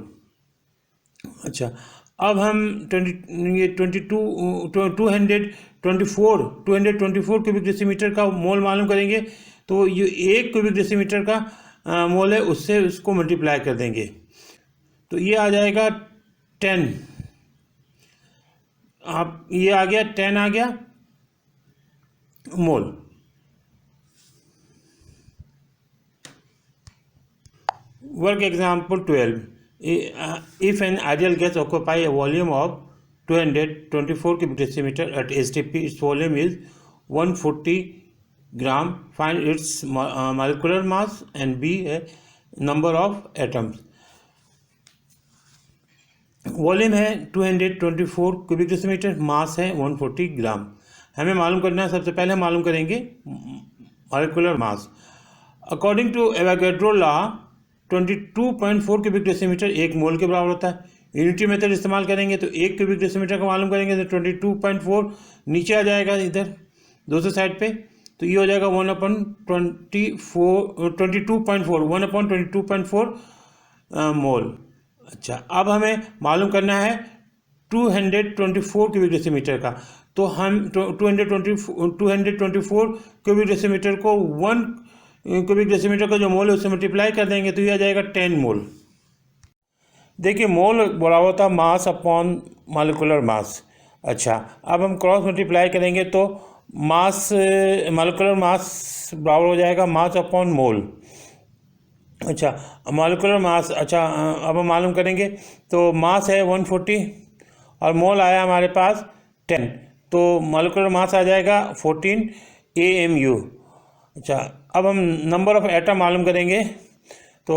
अच्छा, अब हम 224 क्यूबिक डेसीमीटर का मोल मालूम करेंगे। तो ये 1 क्यूबिक डेसीमीटर का मोल है, उससे उसको मल्टीप्लाई कर देंगे तो ये आ जाएगा 10। आप ये आ गया 10 आ गया मोल। Work example 12. If an ideal gas occupy a volume of 224 cubic decimeter at STP, its volume is 140 gram. Find its molecular mass and B number of atoms. Volume है 224 क्यूबिक डेसीमीटर, मास है 140 ग्राम। हमें मालूम करना है, सबसे पहले हम मालूम करेंगे molecular mass. According to Avogadro law 22.4 cubic decimeter 1 mole के बराबर होता है। यूनिटी मेथड इस्तेमाल करेंगे तो 1 क्यूबिक डेसीमीटर का मालूम करेंगे तो 22.4 नीचे आ जाएगा इधर दूसरे साइड पे, तो ये हो जाएगा 1/22.4 मोल। अच्छा, अब हमें मालूम करना है 224 क्यूबिक डेसीमीटर का, तो हम 224 क्यूबिक डेसीमीटर को 1 क्यूबिक डेसीमीटर का जो मोल है उससे मल्टीप्लाई कर देंगे तो ये आ जाएगा 10 मोल। देखिए मोल बराबर होता है मास अपॉन मॉलिक्यूलर मास। अच्छा, अब हम क्रॉस मल्टीप्लाई करेंगे तो मास मॉलिक्यूलर मास बराबर हो जाएगा मास अपॉन मोल। अच्छा, मॉलिक्यूलर मास, अच्छा अब हम मालूम करेंगे तो मास है 140 और मोल आया हमारे पास 10, तो मॉलिक्यूलर मास आ जाएगा 14 AMU। अच्छा, अब हम नंबर ऑफ़ एटम मालूम करेंगे तो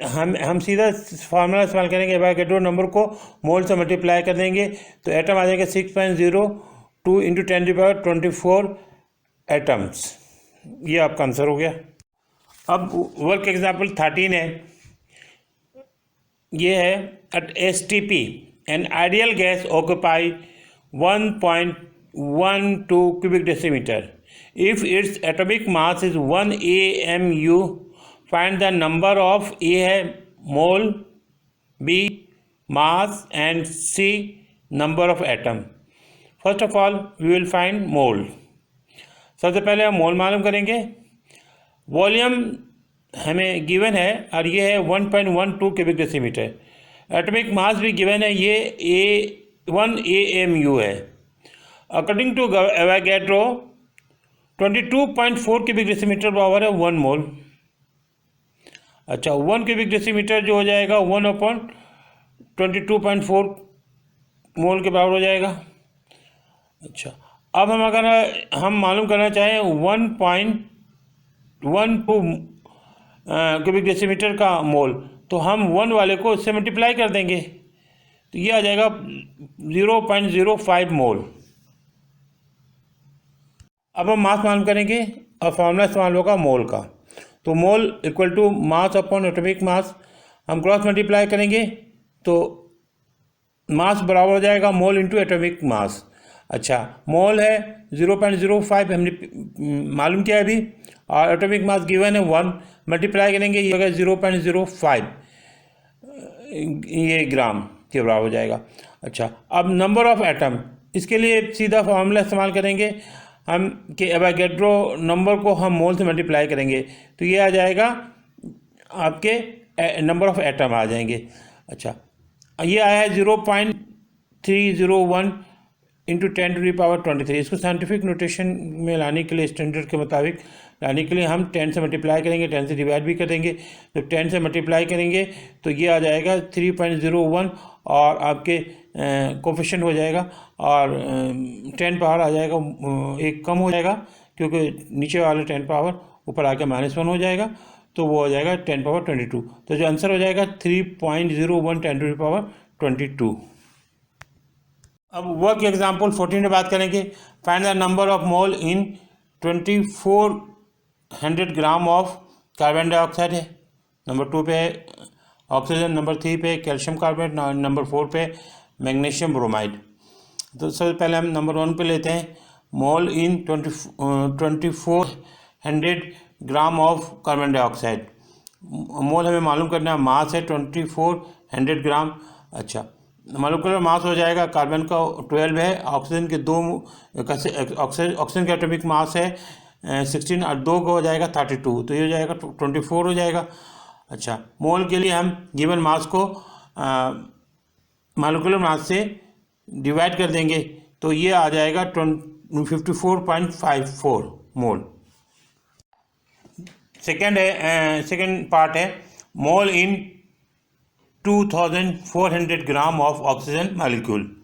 हम सीधा फार्मूला इस्तेमाल करेंगे, एवोगैड्रो नंबर को मोल से मल्टीप्लाई कर देंगे तो एटम आ जाएगा 6.02 × 10⁻24 एटम्स। ये आपका आंसर हो गया। अब वर्क एग्जाम्पल 13 है, ये है at STP an ideal gas occupy 1.12 cubic decimetre. If its atomic mass is 1 AMU, find the number of A है mole, B mass and C number of atom. First of all we will find mole. सबसे पहले हम मोल मालूम करेंगे। Volume हमें given है और ये है 1.12 क्यूबिक डेसीमीटर। एटॉमिक मास भी गिवन है, ये 1 AMU है। According to Avogadro 22.4 cubic decimeter बराबर है 1 मोल। अच्छा, 1 क्यूबिक डेसीमीटर जो हो जाएगा 1/22.4 मोल के बराबर हो जाएगा। अच्छा, अब हम अगर हम मालूम करना चाहें 1.12 क्यूबिक डेसीमीटर का मोल, तो हम 1 वाले को इससे मल्टीप्लाई कर देंगे तो ये आ जाएगा 0.05 मोल। अब हम मास मालूम करेंगे और फॉर्मूला इस्तेमाल होगा मोल का, तो mole equal to mass upon atomic mass. हम क्रॉस मल्टीप्लाई करेंगे तो मास बराबर हो जाएगा मोल इंटू एटॉमिक मास। अच्छा, मोल है 0.05 हमने मालूम किया अभी, और एटॉमिक मास गिवन है 1, मल्टीप्लाई करेंगे ये होगा 0.05 ये ग्राम के बराबर हो जाएगा। अच्छा, अब नंबर ऑफ़ एटम, इसके लिए सीधा फॉर्मूला इस्तेमाल करेंगे हम कि एवोगैड्रो नंबर को हम मोल से मल्टीप्लाई करेंगे तो ये आ जाएगा आपके नंबर ऑफ़ एटम आ जाएंगे। अच्छा, ये आया है 0.301 × 10⁻23। इसको साइंटिफिक नोटेशन में लाने के लिए, स्टैंडर्ड के मुताबिक लाने के लिए हम 10 से मल्टीप्लाई करेंगे, 10 से डिवाइड भी करेंगे। तो 10 से मल्टीप्लाई करेंगे तो ये आ जाएगा 3.01 और आपके कोफिशिएंट हो जाएगा और 10 पावर आ जाएगा, एक कम हो जाएगा क्योंकि नीचे वाले 10 पावर ऊपर आके -1 हो जाएगा, तो वो हो जाएगा 10⁻22। तो जो आंसर हो जाएगा 3.01 10⁻22। अब वर्क एग्जाम्पल 14 में बात करेंगे। Find the number of mole in 2400 gram of carbon dioxide है। नंबर 2 पे है ऑक्सीजन, नंबर 3 पे कैल्शियम कार्बोनेट, नंबर 4 पे मैग्नीशियम ब्रोमाइड। तो सबसे पहले हम नंबर 1 पे लेते हैं, मोल in 2400 gram of carbon dioxide. मोल हमें मालूम करना है, मास है 2400 ग्राम। अच्छा, मॉलिक्यूलर मास हो जाएगा, कार्बन का 12 है, ऑक्सीजन के ऑक्सीजन का एटॉमिक मास है 16 और 2 का हो जाएगा 32, तो ये हो जाएगा 24 हो जाएगा। अच्छा, मोल के लिए हम गिवन मास को मॉलिक्यूलर मास से डिवाइड कर देंगे, तो ये आ जाएगा 54.54 मोल। सेकेंड पार्ट है mole in 2400 gram of oxygen molecule.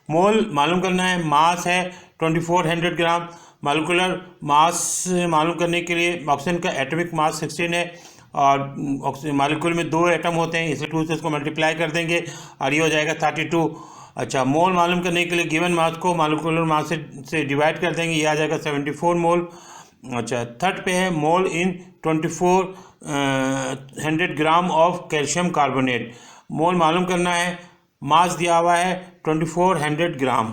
मोल मालूम करना है, मास है 2400 ग्राम। मॉलिक्यूलर मास मालूम करने के लिए ऑक्सीजन का एटॉमिक मास 16 है और मॉलिक्यूल में 2 एटम होते हैं, इसलिए 2 से इसको मल्टीप्लाई कर देंगे और ये हो जाएगा 32। अच्छा, मोल मालूम करने के लिए गिवन मास को मॉलिक्यूलर मास से डिवाइड कर देंगे, ये आ जाएगा 74 मोल। अच्छा, थर्ड पे है mole in 2400 gram of calcium carbonate. Mole मालूम करना है, मास दिया हुआ है 2400 gram.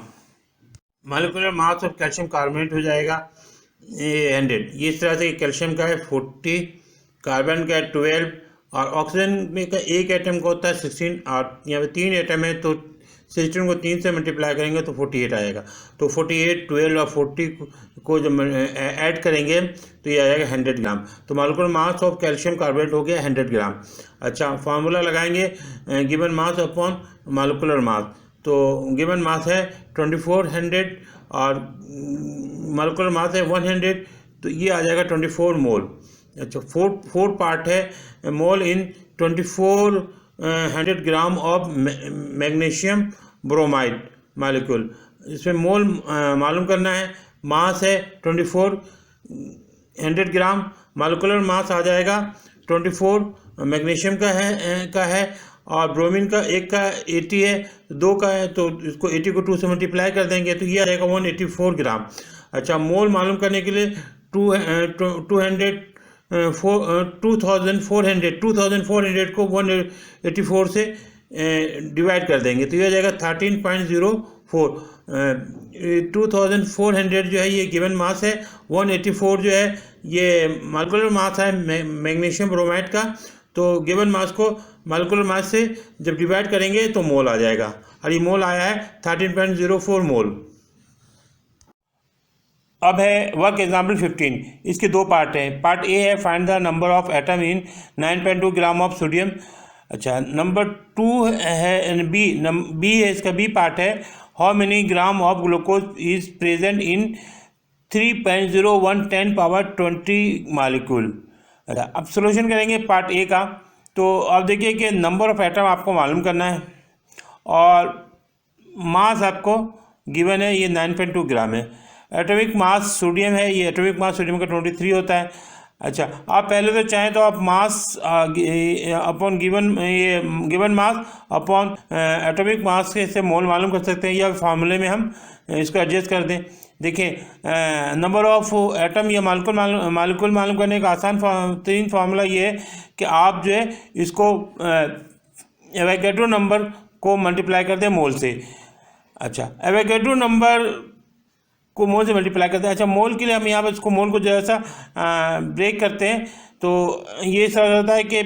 Molecular mass of calcium carbonate हो जाएगा 100। ये इस तरह से कैल्शियम का है 40, कार्बन का 12 और ऑक्सीजन में का एक एटम का होता है 16 और यहाँ पे 3 एटम है, तो 16 को 3 से मल्टीप्लाई करेंगे तो 48 आएगा। तो 48, 12 और 40 को जब ऐड करेंगे तो ये आ जाएगा 100 ग्राम। तो molecular mass of calcium carbonate हो गया 100 ग्राम। अच्छा, फार्मूला लगाएंगे गिवन मास अपॉन मॉलिक्यूलर मास। तो गिवन मास है 2400 और मॉलिक्यूलर मास है 100, तो ये आ जाएगा 24 मोल। अच्छा, फोर्थ पार्ट है mole in 2400 gram of magnesium bromide molecule. इसमें मोल मालूम करना है, मास है 2400 ग्राम, मॉलिक्यूलर मास आ जाएगा 24, मैग्नीशियम का है और ब्रोमीन का एक का 80 है, 2 का है, तो इसको 80 को 2 से मल्टीप्लाई कर देंगे तो ये आ जाएगा 184 ग्राम। अच्छा, मोल मालूम करने के लिए 2400 को 184 से डिवाइड कर देंगे तो ये आ जाएगा 13.04। 2400 जो है ये गिवन मास है, 184 जो है ये मॉलिक्यूलर मास है मैग्नीशियम ब्रोमाइड का। तो गिवन मास को मॉलिक्यूलर मास से जब डिवाइड करेंगे तो मोल आ जाएगा और ये मोल आया है 13.04 मोल। अब है वर्क एग्जाम्पल 15। इसके 2 पार्ट हैं। पार्ट ए है find the number of atom in 9.2 gram of sodium. अच्छा, नंबर 2 है बी है, इसका बी पार्ट है how many gram of glucose is present in 3.01 10⁻20 molecule. अच्छा, अब सोल्यूशन करेंगे पार्ट ए का। तो अब देखिए कि नंबर ऑफ एटम आपको मालूम करना है और मास आपको गिवन है, ये 9.2 ग्राम है। एटॉमिक मास सोडियम है, ये एटॉमिक मास सोडियम का 23 होता है। अच्छा, आप पहले तो चाहें तो आप mass upon given mass upon atomic मास के से मोल मालूम कर सकते हैं या फार्मूले में हम इसको एडजस्ट कर दें। देखिए, नंबर ऑफ एटम या मालिक्यूल मालूम करने का आसान 3 फार्मूला ये है कि आप जो है इसको एवोगैड्रो नंबर को मल्टीप्लाई कर दें मोल से। अच्छा, एवोगैड्रो नंबर को मोल से मल्टीप्लाई करते हैं। अच्छा, मोल के लिए हम यहाँ पर इसको मोल को जैसा ब्रेक करते हैं तो ये सब होता है कि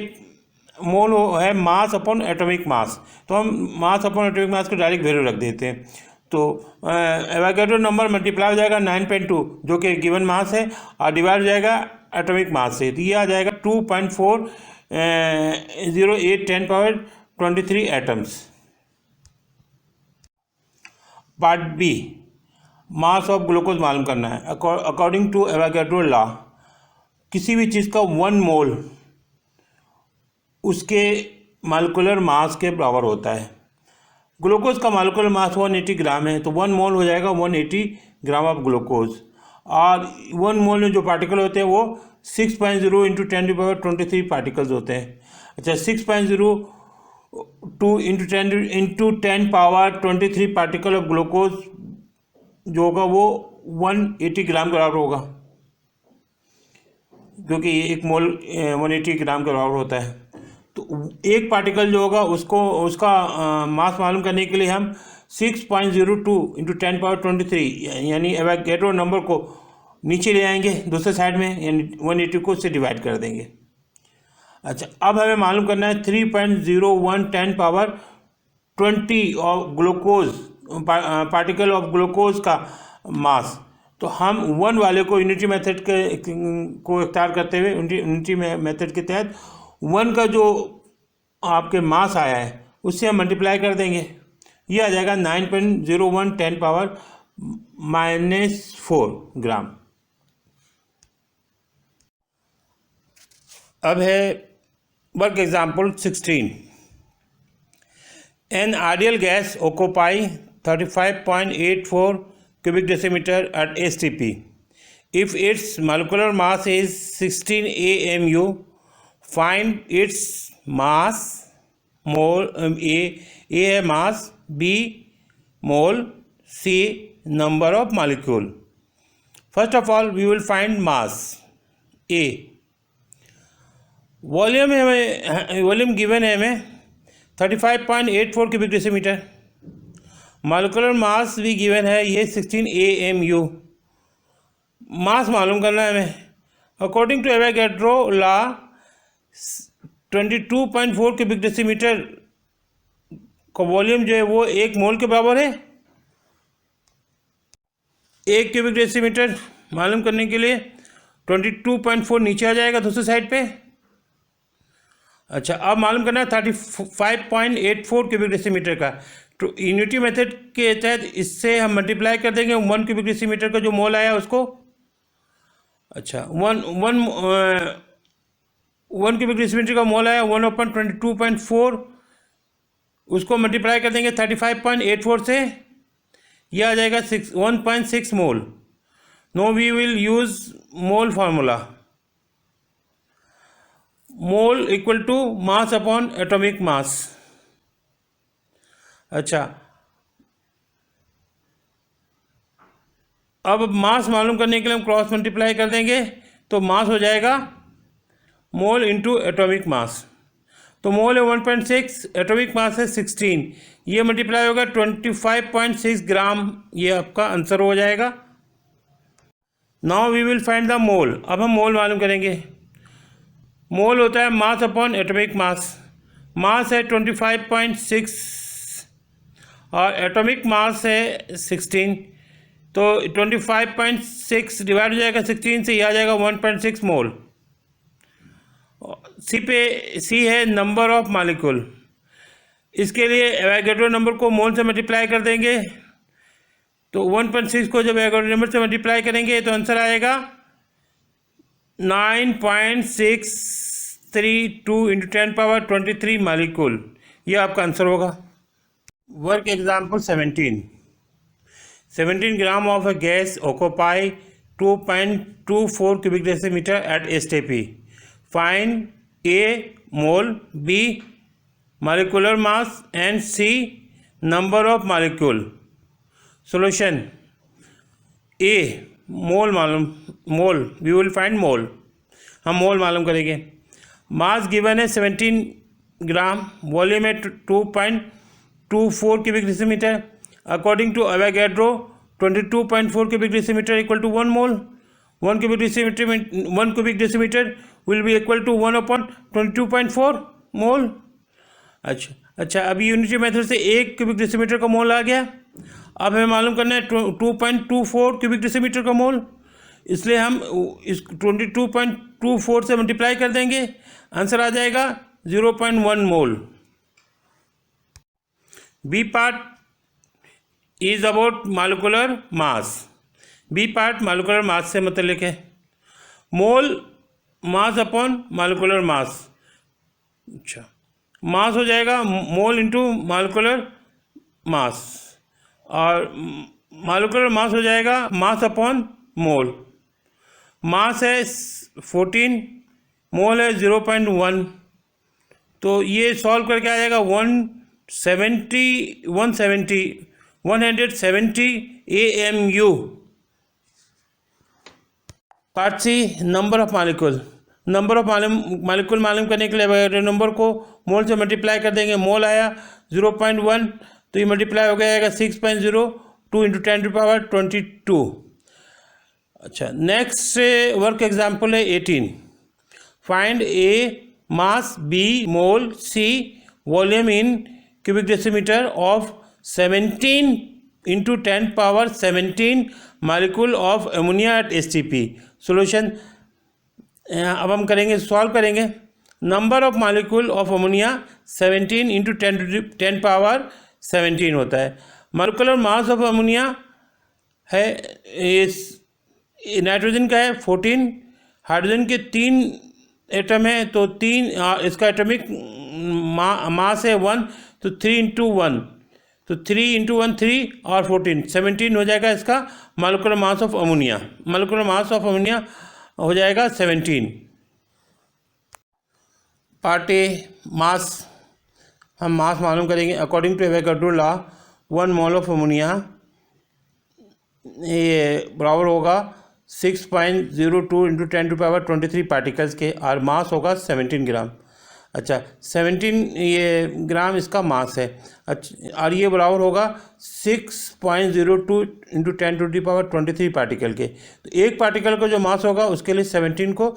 मोल है मास अपॉन एटॉमिक मास, तो हम मास अपॉन एटॉमिक मास को डायरेक्ट वैल्यू रख देते हैं। तो एवोगैड्रो नंबर मल्टीप्लाई हो जाएगा 9.2 जो कि गिवन मास है और डिवाइड हो जाएगा एटॉमिक मास से, तो ये आ जाएगा 2.408 10⁻23 atoms. Part B, mass of glucose मालूम करना है। अकॉर्डिंग टू एवोगैड्रो लॉ, किसी भी चीज़ का 1 मोल उसके मॉलिक्यूलर मास के बराबर होता है। ग्लूकोज का मॉलिक्यूलर मास 180 ग्राम है, तो 1 मोल हो जाएगा 180 ग्राम ऑफ ग्लूकोज। और 1 मोल में जो पार्टिकल होते हैं वो 6.0 × 10⁻23 पार्टिकल्स होते हैं। अच्छा, 6.02 × 10⁻23 पार्टिकल ऑफ ग्लूकोज जो होगा वो 180 ग्राम के बराबर होगा, क्योंकि एक मोल 180 ग्राम के बराबर होता है। तो एक पार्टिकल जो होगा उसका मास मालूम करने के लिए हम 6.02 × 10⁻23 यानी एवोगैड्रो नंबर को नीचे ले आएंगे दूसरे साइड में, यानी 180 को उससे डिवाइड कर देंगे। अच्छा, अब हमें मालूम करना है 3.01 10⁻ 20 of glucose particle of glucose का मास, तो हम 1 वाले को यूनिटी मेथड के को इख्तियार करते हुए यूनिटी मेथड के तहत 1 का जो आपके मास आया है उससे हम मल्टीप्लाई कर देंगे, ये आ जाएगा 9.01 10⁻⁻⁴ ग्राम। अब है work example 16। N ideal gas occupy 35.84 cubic decimeter at STP. If its molecular mass is 16 AMU, find its mass mole A है mass, B mole, C number of molecule. First of all, we will find mass A. Volume है, volume given है हमें 35.84 cubic decimetre. Molecular mass भी given है ये 16 AMU। मास मालूम करना है हमें। According to Avogadro law 22.4 cubic decimeter का वॉल्यूम जो है वो 1 मोल के बराबर है। 1 क्यूबिक डेसीमीटर मालूम करने के लिए 22.4 नीचे आ जाएगा दूसरी साइड पे। अच्छा, अब मालूम करना है 35.84 क्यूबिक डेसीमीटर का। तो यूनिटी मेथड के तहत इससे हम मल्टीप्लाई कर देंगे 1 क्यूबिक डेसीमीटर का जो मोल आया उसको। अच्छा, वन क्यूबिक डेसीमीटर का मोल आया 1/22.4, उसको मल्टीप्लाई कर देंगे 35.84 से, यह आ जाएगा 1.6 mole. No we will use mole formula. Mole equal to mass upon atomic mass. अच्छा, अब मास मालूम करने के लिए हम क्रॉस मल्टीप्लाई कर देंगे, तो मास हो जाएगा मोल इंटू एटॉमिक मास। तो मोल है 1.6, एटॉमिक मास है 16, ये मल्टीप्लाई होगा 25.6 ग्राम, ये आपका आंसर हो जाएगा। Now we will find the mole. अब हम मोल मालूम करेंगे। मोल होता है मास अपॉन एटॉमिक मास। मास है 25.6 और एटॉमिक मास है 16, तो 25.6 डिवाइड हो जाएगा 16 से, यह आ जाएगा 1.6 मोल। सी है नंबर ऑफ मॉलिक्यूल। इसके लिए एवोगैड्रो नंबर को मोल से मल्टीप्लाई कर देंगे, तो 1.6 को जब एवोगैड्रो नंबर से मल्टीप्लाई करेंगे तो आंसर आएगा 9.632 इंटू 10⁻23 मॉलिक्यूल, ये आपका आंसर होगा। Work example 17 gram of a gas occupy 2.24 cubic decimeter at STP. Find A mole, B molecular mass and C number of molecule. Solution: A मोल मालूम, मोल we will find मोल, हम मोल मालूम करेंगे। Mass given है 17 ग्राम, volume है 2.24 cubic decimeter. According to Avogadro 22.4 cubic decimeter equal to 1 mole. 1 cubic decimeter will be equal to 1/22.4 mole. अच्छा, अभी unity method से 1 cubic decimeter का मोल आ गया। अब हमें मालूम करना है 2.24 क्यूबिक डेसीमीटर का मोल, इसलिए हम इस 22.24 से मल्टीप्लाई कर देंगे, आंसर आ जाएगा 0.1 mole. B part is about molecular mass. B part molecular mass से मतलब है। Mole mass upon molecular mass. अच्छा, मास हो जाएगा मोल इंटू मॉलिक्यूलर मास, और मॉलिक्यूलर मास हो जाएगा मास अपॉन मोल। मास है 14, मोल है 0.1, तो ये सॉल्व करके आ जाएगा 170 AMU। Part C number of molecule. Number of molecule मालूम करने के लिए नंबर को मोल से मल्टीप्लाई कर देंगे। मोल आया 0.1, तो ये मल्टीप्लाई हो जाएगा 6.02 इंटू 10⁻22। अच्छा, नेक्स्ट वर्क एग्जाम्पल है 18। Find A mass, B mole, C volume in cubic decimeter of 17 into 10 power 17 molecule of ammonia at STP. Solution, अब हम करेंगे, सॉल्व करेंगे. Number of molecule of ammonia 17 into 10 power 17 होता है. Molecular mass of ammonia है, nitrogen का है 14, hydrogen के 3 एटम है तो 3, इसका एटॉमिक मास है 1, तो 3 इंटू 1, तो 3 इंटू 1 3 और 14 17 हो जाएगा इसका molecular mass of ammonia. Molecular mass of ammonia हो जाएगा 17. Part A, mass. हम मास मालूम करेंगे. According to Avogadro law 1 mole of ammonia ये बराबर होगा 6.02 इंटू 10⁻23 पार्टिकल्स के, और मास होगा 17 ग्राम. अच्छा, 17 ये ग्राम इसका मास है. अच्छा, और ये बराबर होगा 6.02 इंटू 10⁻23 पार्टिकल के. तो एक पार्टिकल का जो मास होगा उसके लिए 17 को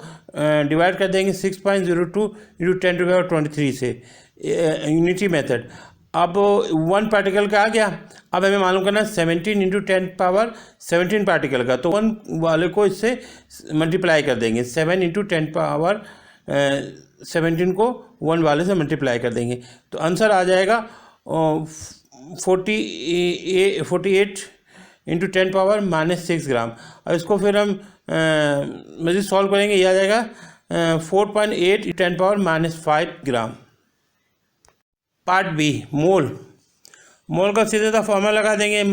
डिवाइड कर देंगे 6.02 इंटू 10⁻23 से, यूनिटी मेथड. अब 1 पार्टिकल का आ गया. अब हमें मालूम करना है 17 इंटू 10⁻17 पार्टिकल का, तो 1 वाले को इससे मल्टीप्लाई कर देंगे. 7 इंटू 10⁻17 को 1 वाले से मल्टीप्लाई कर देंगे, तो आंसर आ जाएगा 48 इंटू 10⁻⁻6 ग्राम. और इसको फिर हम मज़ीद सॉल्व करेंगे, यह आ जाएगा 4.8 10⁻⁻5 ग्राम. पार्ट बी, मोल. मोल का सीधे सा फॉर्मूला लगा देंगे.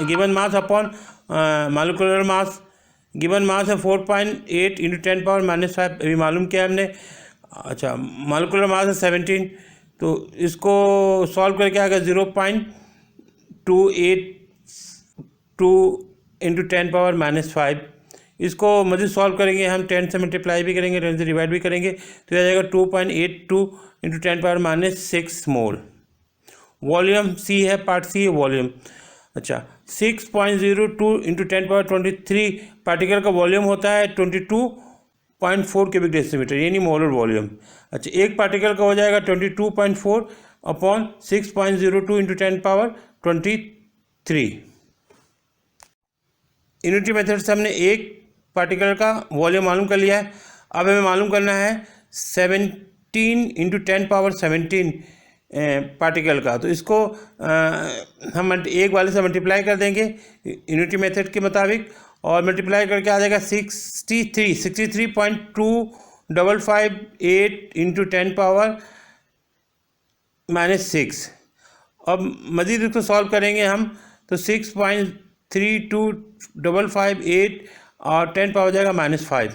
Given mass upon molecular mass. Given mass है 4.8 इंटू 10⁻⁻5, अभी मालूम किया हमने. अच्छा, मालिकुलर मास है 17, तो इसको सॉल्व करके आएगा 0.282 इंटू 10⁻⁻5. इसको मज़ीद सॉल्व करेंगे हम, 10 से मल्टीप्लाई भी करेंगे, 10 से डिवाइड भी करेंगे, तो यह आ जाएगा 2.82 इंटू 10⁻⁻6 मोल. वॉल्यूम सी है, पार्ट सी है वॉल्यूम. अच्छा, 6.02 इंटू 10⁻23 पार्टिकल का वॉल्यूम होता है 22.4 क्यूबिक डेसीमीटर, यानी मोलर वॉल्यूम. अच्छा, एक पार्टिकल का हो जाएगा 22.4 अपॉन 6.02 इंटू 10⁻23. यूनिटी मेथड से हमने एक पार्टिकल का वॉल्यूम मालूम कर लिया है. अब हमें मालूम करना है 17 इंटू 10⁻17 पार्टिकल का, तो इसको हम एक वाले से मल्टीप्लाई कर देंगे यूनिटी मेथड के मुताबिक, और मल्टीप्लाई करके आ जाएगा 63.2558 इंटू 10⁻⁻6. अब मज़ीद इसको सॉल्व करेंगे हम, तो 6.32558 और 10 पावर हो जाएगा -5.